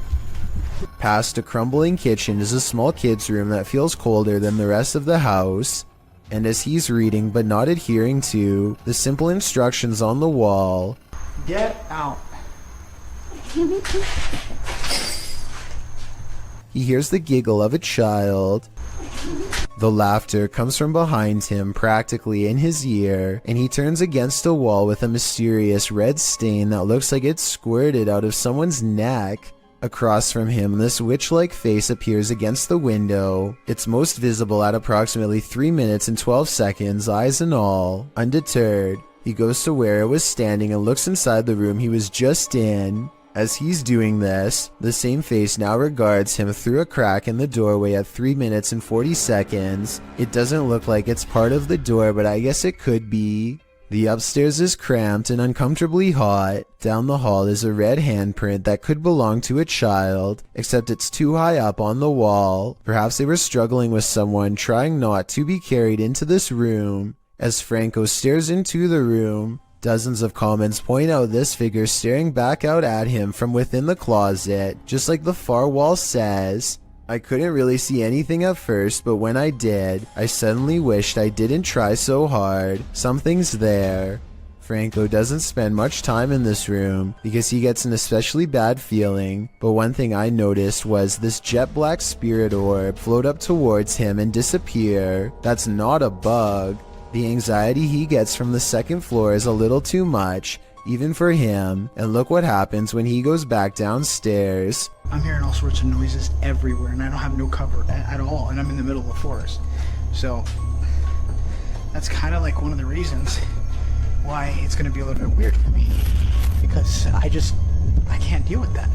Past a crumbling kitchen is a small kid's room that feels colder than the rest of the house. And as he's reading but not adhering to the simple instructions on the wall, Get out. he hears the giggle of a child. The laughter comes from behind him, practically in his ear, and he turns against a wall with a mysterious red stain that looks like it's squirted out of someone's neck. Across from him, this witch-like face appears against the window. It's most visible at approximately 3 minutes and 12 seconds, eyes and all. Undeterred, he goes to where it was standing and looks inside the room he was just in. As he's doing this, the same face now regards him through a crack in the doorway at 3 minutes and 40 seconds. It doesn't look like it's part of the door, but I guess it could be. The upstairs is cramped and uncomfortably hot. Down the hall is a red handprint that could belong to a child, except it's too high up on the wall. Perhaps they were struggling with someone trying not to be carried into this room. As Franco stares into the room, dozens of comments point out this figure staring back out at him from within the closet, just like the far wall says. I couldn't really see anything at first, but when I did, I suddenly wished I didn't try so hard. Something's there. Franco doesn't spend much time in this room because he gets an especially bad feeling, but one thing I noticed was this jet black spirit orb float up towards him and disappear. That's not a bug. The anxiety he gets from the second floor is a little too much, even for him, and look what happens when he goes back downstairs. I'm hearing all sorts of noises everywhere, and I don't have no cover at all, and I'm in the middle of the forest. So, that's kind of like one of the reasons why it's going to be a little bit weird for me, because I can't deal with that.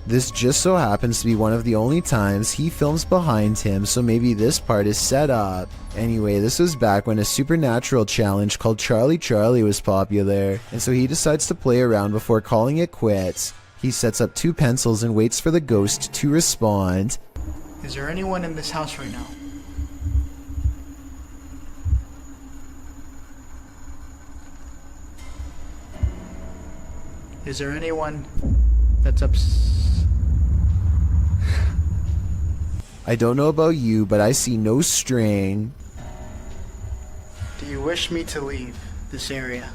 This just so happens to be one of the only times he films behind him, so maybe this part is set up. Anyway, this was back when a supernatural challenge called Charlie Charlie was popular, and so he decides to play around before calling it quits. He sets up 2 pencils and waits for the ghost to respond. Is there anyone in this house right now? Is there anyone that's I don't know about you, but I see no string. Do you wish me to leave this area?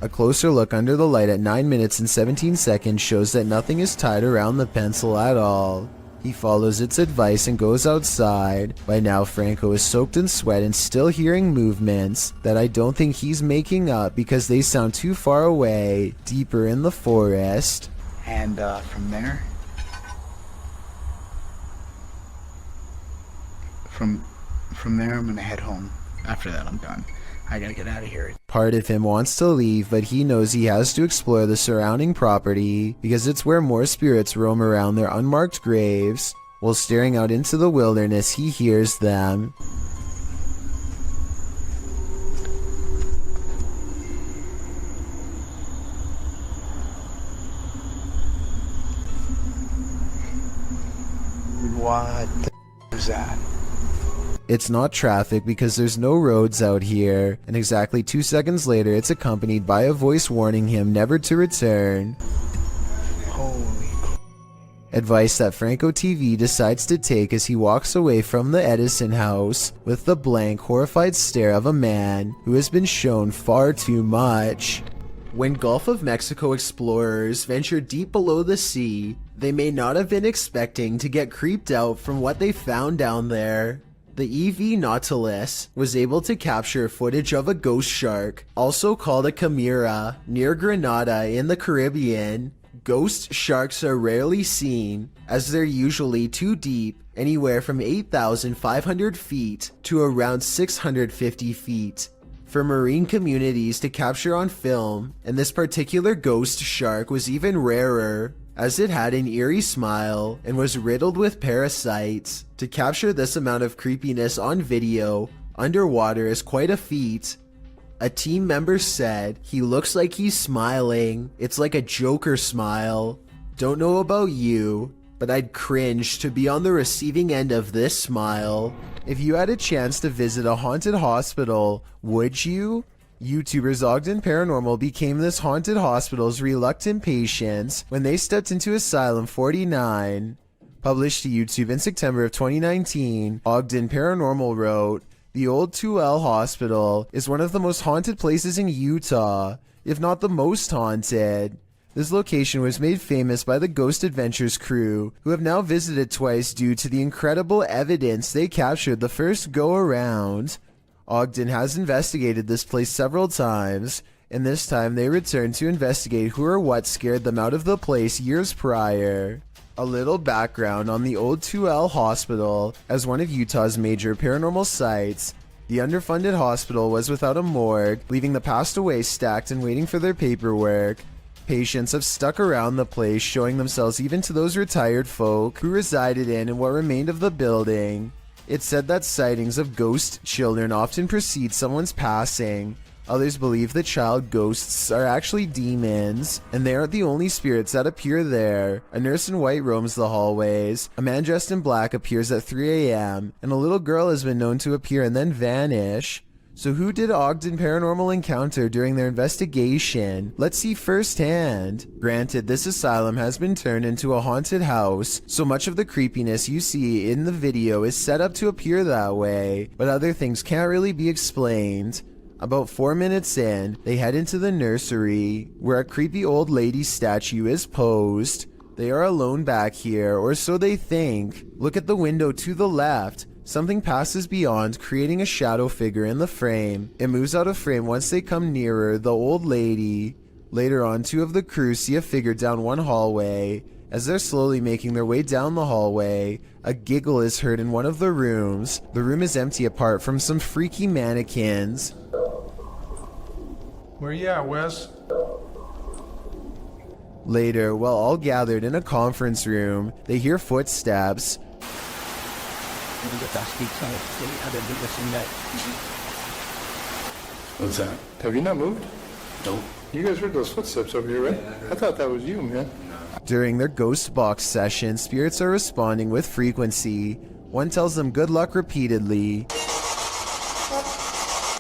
A closer look under the light at 9 minutes and 17 seconds shows that nothing is tied around the pencil at all. He follows its advice and goes outside. By now, Franco is soaked in sweat and still hearing movements that I don't think he's making up because they sound too far away, deeper in the forest. And from there, from there, I'm gonna head home. After that, I'm done. I gotta get out of here. Part of him wants to leave, but he knows he has to explore the surrounding property because it's where more spirits roam around their unmarked graves. While staring out into the wilderness, he hears them. What the is that? It's not traffic because there's no roads out here, and exactly 2 seconds later it's accompanied by a voice warning him never to return. Holy Advice that Franco TV decides to take as he walks away from the Edison House with the blank, horrified stare of a man who has been shown far too much. When Gulf of Mexico explorers ventured deep below the sea, they may not have been expecting to get creeped out from what they found down there. The EV Nautilus was able to capture footage of a ghost shark, also called a chimera, near Grenada in the Caribbean. Ghost sharks are rarely seen, as they're usually too deep, anywhere from 8,500 feet to around 650 feet. For marine communities to capture on film, and this particular ghost shark was even rarer, as it had an eerie smile and was riddled with parasites. To capture this amount of creepiness on video underwater is quite a feat. A team member said, "He looks like he's smiling. It's like a Joker smile. Don't know about you, but I'd cringe to be on the receiving end of this smile." If you had a chance to visit a haunted hospital, would you? YouTubers Ogden Paranormal became this haunted hospital's reluctant patients when they stepped into Asylum 49. Published to YouTube in September of 2019, Ogden Paranormal wrote, "The old 2L Hospital is one of the most haunted places in Utah, if not the most haunted. This location was made famous by the Ghost Adventures crew, who have now visited twice due to the incredible evidence they captured the first go-around. Ogden has investigated this place several times, and this time they returned to investigate who or what scared them out of the place years prior." A little background on the old 2L Hospital. As one of Utah's major paranormal sites, the underfunded hospital was without a morgue, leaving the passed away stacked and waiting for their paperwork. Patients have stuck around the place, showing themselves even to those retired folk who resided in and what remained of the building. It's said that sightings of ghost children often precede someone's passing. Others believe the child ghosts are actually demons, and they aren't the only spirits that appear there. A nurse in white roams the hallways, a man dressed in black appears at 3 a.m., and a little girl has been known to appear and then vanish. So who did Ogden Paranormal encounter during their investigation? Let's see firsthand. Granted, this asylum has been turned into a haunted house, so much of the creepiness you see in the video is set up to appear that way, but other things can't really be explained. About 4 minutes in, they head into the nursery, where a creepy old lady statue is posed. They are alone back here, or so they think. Look at the window to the left. Something passes beyond, creating a shadow figure in the frame. It moves out of frame once they come nearer the old lady. Later on, two of the crew see a figure down one hallway. As they're slowly making their way down the hallway, a giggle is heard in one of the rooms. The room is empty apart from some freaky mannequins. Where you at, Wes? Later, while all gathered in a conference room, they hear footsteps. What's that? Have you not moved? No. You guys heard those footsteps over here, right? I thought that was you, man. During their ghost box session, spirits are responding with frequency. One tells them good luck repeatedly,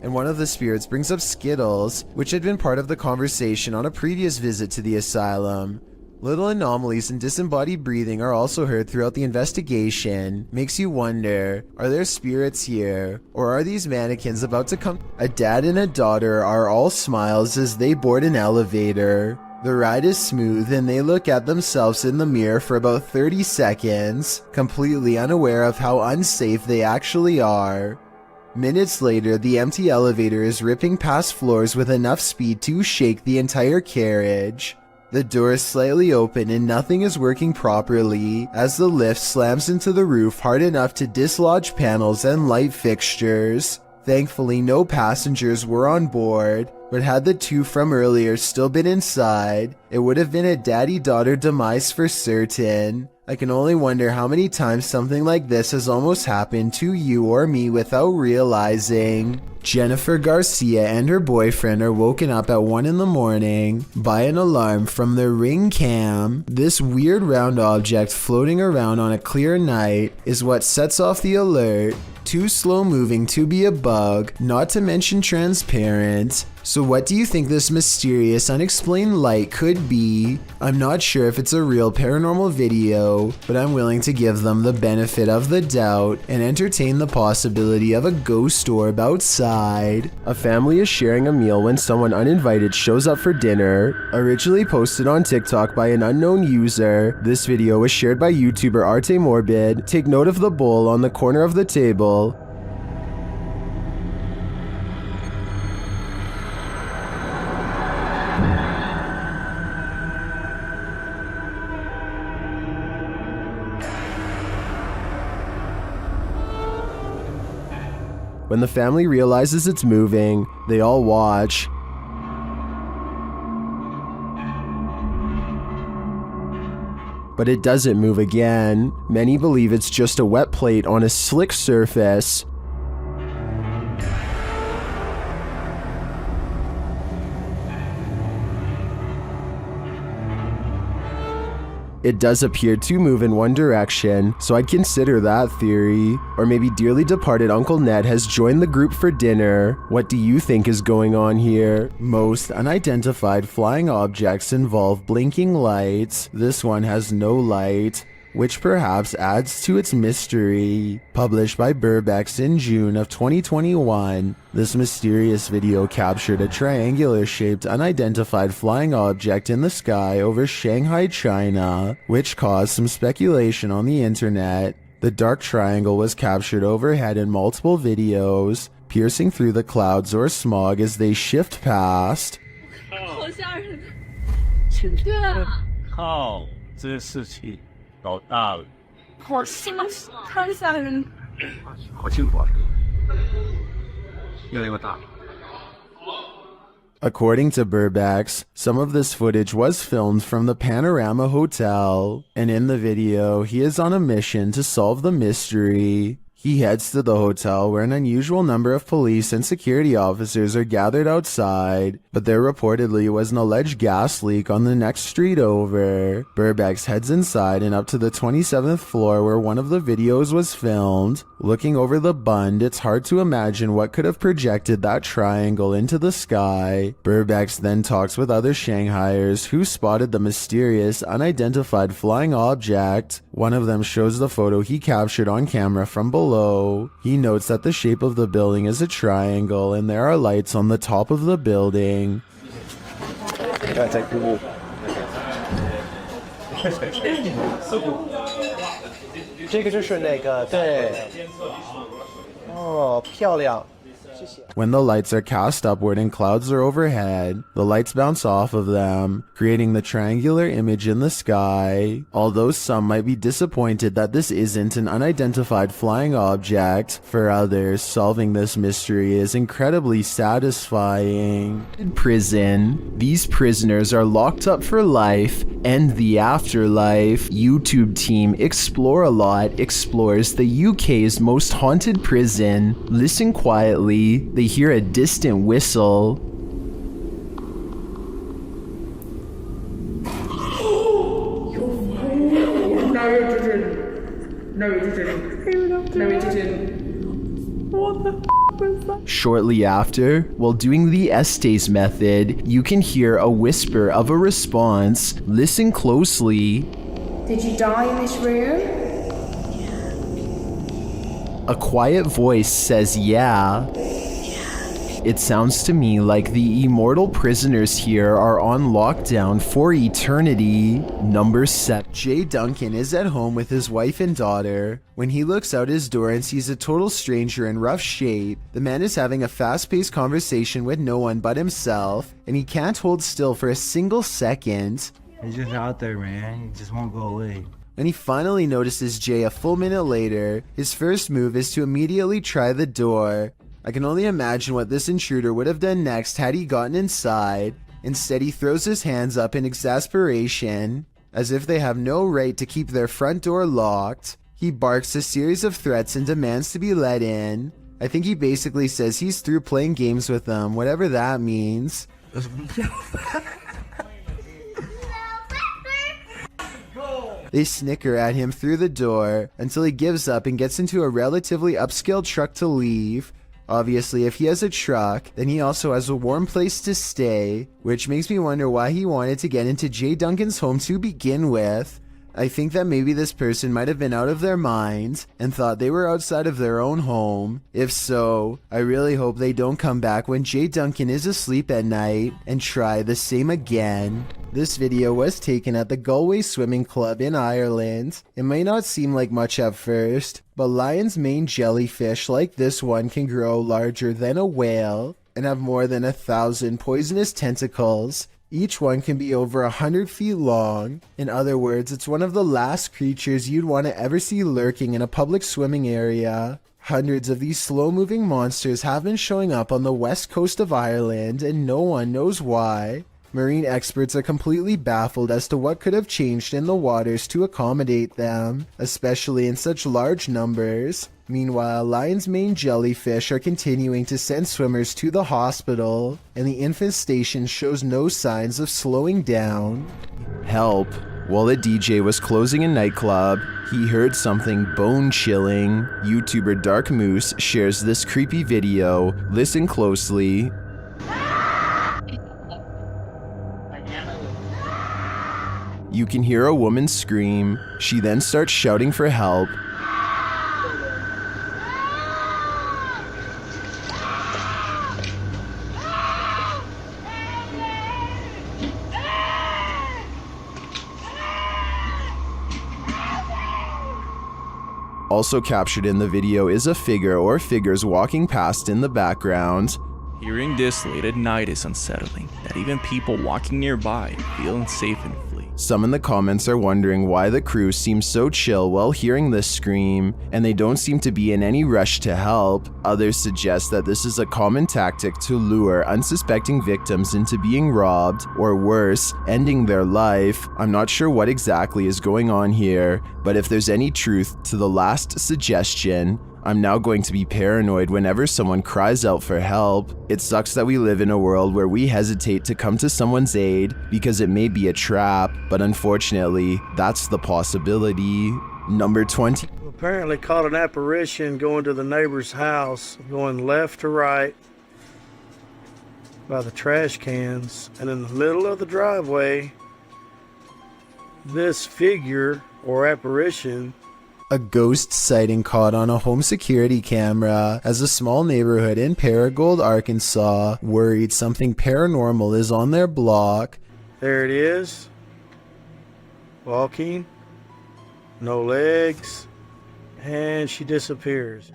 and one of the spirits brings up Skittles, which had been part of the conversation on a previous visit to the asylum. Little anomalies and disembodied breathing are also heard throughout the investigation. Makes you wonder, are there spirits here? Or are these mannequins about to come? A dad and a daughter are all smiles as they board an elevator. The ride is smooth and they look at themselves in the mirror for about 30 seconds, completely unaware of how unsafe they actually are. Minutes later, the empty elevator is ripping past floors with enough speed to shake the entire carriage. The door is slightly open and nothing is working properly as the lift slams into the roof hard enough to dislodge panels and light fixtures. Thankfully, no passengers were on board, but had the two from earlier still been inside, it would have been a daddy-daughter demise for certain. I can only wonder how many times something like this has almost happened to you or me without realizing. Jennifer Garcia and her boyfriend are woken up at 1 in the morning by an alarm from their Ring cam. This weird round object floating around on a clear night is what sets off the alert. Too slow moving to be a bug, not to mention transparent. So what do you think this mysterious unexplained light could be? I'm not sure if it's a real paranormal video, but I'm willing to give them the benefit of the doubt and entertain the possibility of a ghost orb outside. A family is sharing a meal when someone uninvited shows up for dinner. Originally posted on TikTok by an unknown user, this video was shared by YouTuber Arte Morbid. Take note of the bowl on the corner of the table. When the family realizes it's moving, they all watch. But it doesn't move again. Many believe it's just a wet plate on a slick surface. It does appear to move in one direction, so I'd consider that theory. Or maybe dearly departed Uncle Ned has joined the group for dinner. What do you think is going on here? Most unidentified flying objects involve blinking lights. This one has no light, which perhaps adds to its mystery. Published by Burbex in June of 2021, this mysterious video captured a triangular-shaped unidentified flying object in the sky over Shanghai, China, which caused some speculation on the internet. The dark triangle was captured overhead in multiple videos, piercing through the clouds or smog as they shift past. 靠，这事情搞大了。好吓人！好辛苦啊，越来越大。 According to Burbex, some of this footage was filmed from the Panorama Hotel, and in the video, he is on a mission to solve the mystery. He heads to the hotel where an unusual number of police and security officers are gathered outside, but there reportedly was an alleged gas leak on the next street over. Burbex heads inside and up to the 27th floor where one of the videos was filmed. Looking over the bund, it's hard to imagine what could have projected that triangle into the sky. Burbex then talks with other Shanghaiers who spotted the mysterious, unidentified flying object. One of them shows the photo he captured on camera from below. He notes that the shape of the building is a triangle and there are lights on the top of the building. When the lights are cast upward and clouds are overhead, the lights bounce off of them, creating the triangular image in the sky. Although some might be disappointed that this isn't an unidentified flying object, for others, solving this mystery is incredibly satisfying. Prison. These prisoners are locked up for life and the afterlife. YouTube team Explore a Lot explores the UK's most haunted prison. Listen quietly. They hear a distant whistle. No, it didn't. What the f Shortly after, while doing the Estes method, you can hear a whisper of a response. Listen closely. Did you die in this room? A quiet voice says yeah. It sounds to me like the immortal prisoners here are on lockdown for eternity. Number 7. Jay Duncan is at home with his wife and daughter. When he looks out his door and sees a total stranger in rough shape, the man is having a fast-paced conversation with no one but himself, and he can't hold still for a single second. He's just out there, man. He just won't go away. When he finally notices Jay a full minute later, his first move is to immediately try the door. I can only imagine what this intruder would have done next had he gotten inside. Instead, he throws his hands up in exasperation, as if they have no right to keep their front door locked. He barks a series of threats and demands to be let in. I think he basically says he's through playing games with them, whatever that means. They snicker at him through the door until he gives up and gets into a relatively upscale truck to leave. Obviously, if he has a truck, then he also has a warm place to stay, which makes me wonder why he wanted to get into Jay Duncan's home to begin with. I think that maybe this person might have been out of their minds and thought they were outside of their own home. If so, I really hope they don't come back when Jay Duncan is asleep at night and try the same again. This video was taken at the Galway Swimming Club in Ireland. It may not seem like much at first, but lion's mane jellyfish like this one can grow larger than a whale and have more than 1,000 poisonous tentacles. Each one can be over 100 feet long. In other words, it's one of the last creatures you'd want to ever see lurking in a public swimming area. Hundreds of these slow-moving monsters have been showing up on the west coast of Ireland, and no one knows why. Marine experts are completely baffled as to what could have changed in the waters to accommodate them, especially in such large numbers. Meanwhile, lion's mane jellyfish are continuing to send swimmers to the hospital, and the infestation shows no signs of slowing down. Help! While a DJ was closing a nightclub, he heard something bone-chilling. YouTuber Dark Moose shares this creepy video. Listen closely. You can hear a woman scream. She then starts shouting for help. Also captured in the video is a figure or figures walking past in the background. Hearing this late at night is unsettling, that even people walking nearby feel unsafe and flee. Some in the comments are wondering why the crew seems so chill while hearing this scream, and they don't seem to be in any rush to help. Others suggest that this is a common tactic to lure unsuspecting victims into being robbed, or worse, ending their life. I'm not sure what exactly is going on here, but if there's any truth to the last suggestion, I'm now going to be paranoid whenever someone cries out for help. It sucks that we live in a world where we hesitate to come to someone's aid because it may be a trap, but unfortunately, that's the possibility. Number 20. Apparently caught an apparition going to the neighbor's house, going left to right by the trash cans, and in the middle of the driveway, this figure or apparition. A ghost sighting caught on a home security camera as a small neighborhood in Paragould, Arkansas, worried something paranormal is on their block. There it is. Walking. No legs. And she disappears.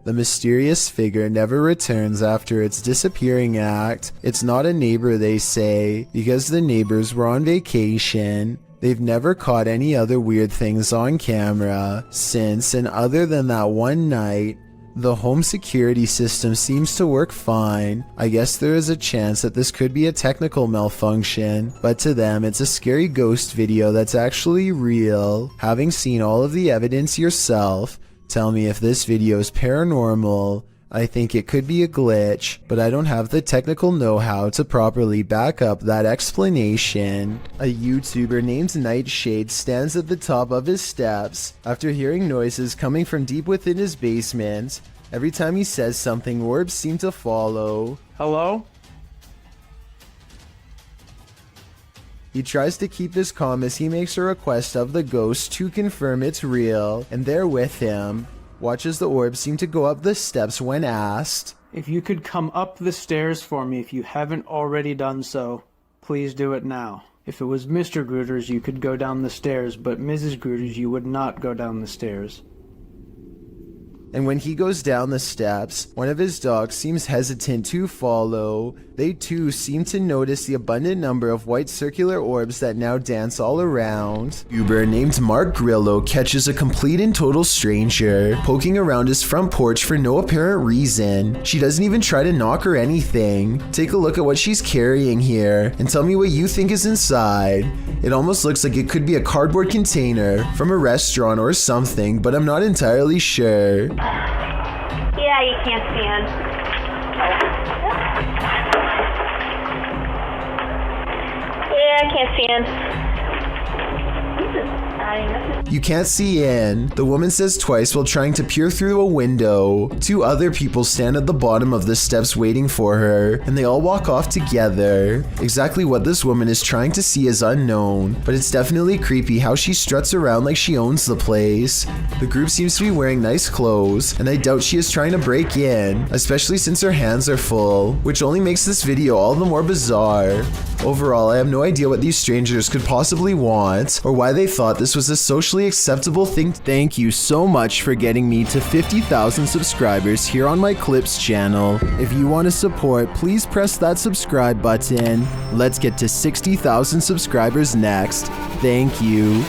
The mysterious figure never returns after its disappearing act. It's not a neighbor, they say, because the neighbors were on vacation. They've never caught any other weird things on camera since, and other than that one night, the home security system seems to work fine. I guess there is a chance that this could be a technical malfunction, but to them it's a scary ghost video that's actually real. Having seen all of the evidence yourself, tell me if this video is paranormal. I think it could be a glitch, but I don't have the technical know-how to properly back up that explanation. A YouTuber named Nightshade stands at the top of his steps after hearing noises coming from deep within his basement. Every time he says something, orbs seem to follow. Hello? He tries to keep his calm as he makes a request of the ghost to confirm it's real, and they're with him. Watch as the orbs seem to go up the steps when asked. If you could come up the stairs for me if you haven't already done so, please do it now. If it was Mr. Gruters, you could go down the stairs, but Mrs. Gruters, you would not go down the stairs. And when he goes down the steps, one of his dogs seems hesitant to follow. They too seem to notice the abundant number of white circular orbs that now dance all around. Uber named Mark Grillo catches a complete and total stranger poking around his front porch for no apparent reason. She doesn't even try to knock or anything. Take a look at what she's carrying here and tell me what you think is inside. It almost looks like it could be a cardboard container from a restaurant or something, but I'm not entirely sure. Yeah, you can't stand. Yeah, I can't stand. You can't see in, the woman says twice while trying to peer through a window. Two other people stand at the bottom of the steps waiting for her, and they all walk off together. Exactly what this woman is trying to see is unknown, but it's definitely creepy how she struts around like she owns the place. The group seems to be wearing nice clothes, and I doubt she is trying to break in, especially since her hands are full, which only makes this video all the more bizarre. Overall, I have no idea what these strangers could possibly want, or why they thought this was a socially acceptable thing. Thank you so much for getting me to 50,000 subscribers here on my Clips channel. If you want to support, please press that subscribe button. Let's get to 60,000 subscribers next. Thank you.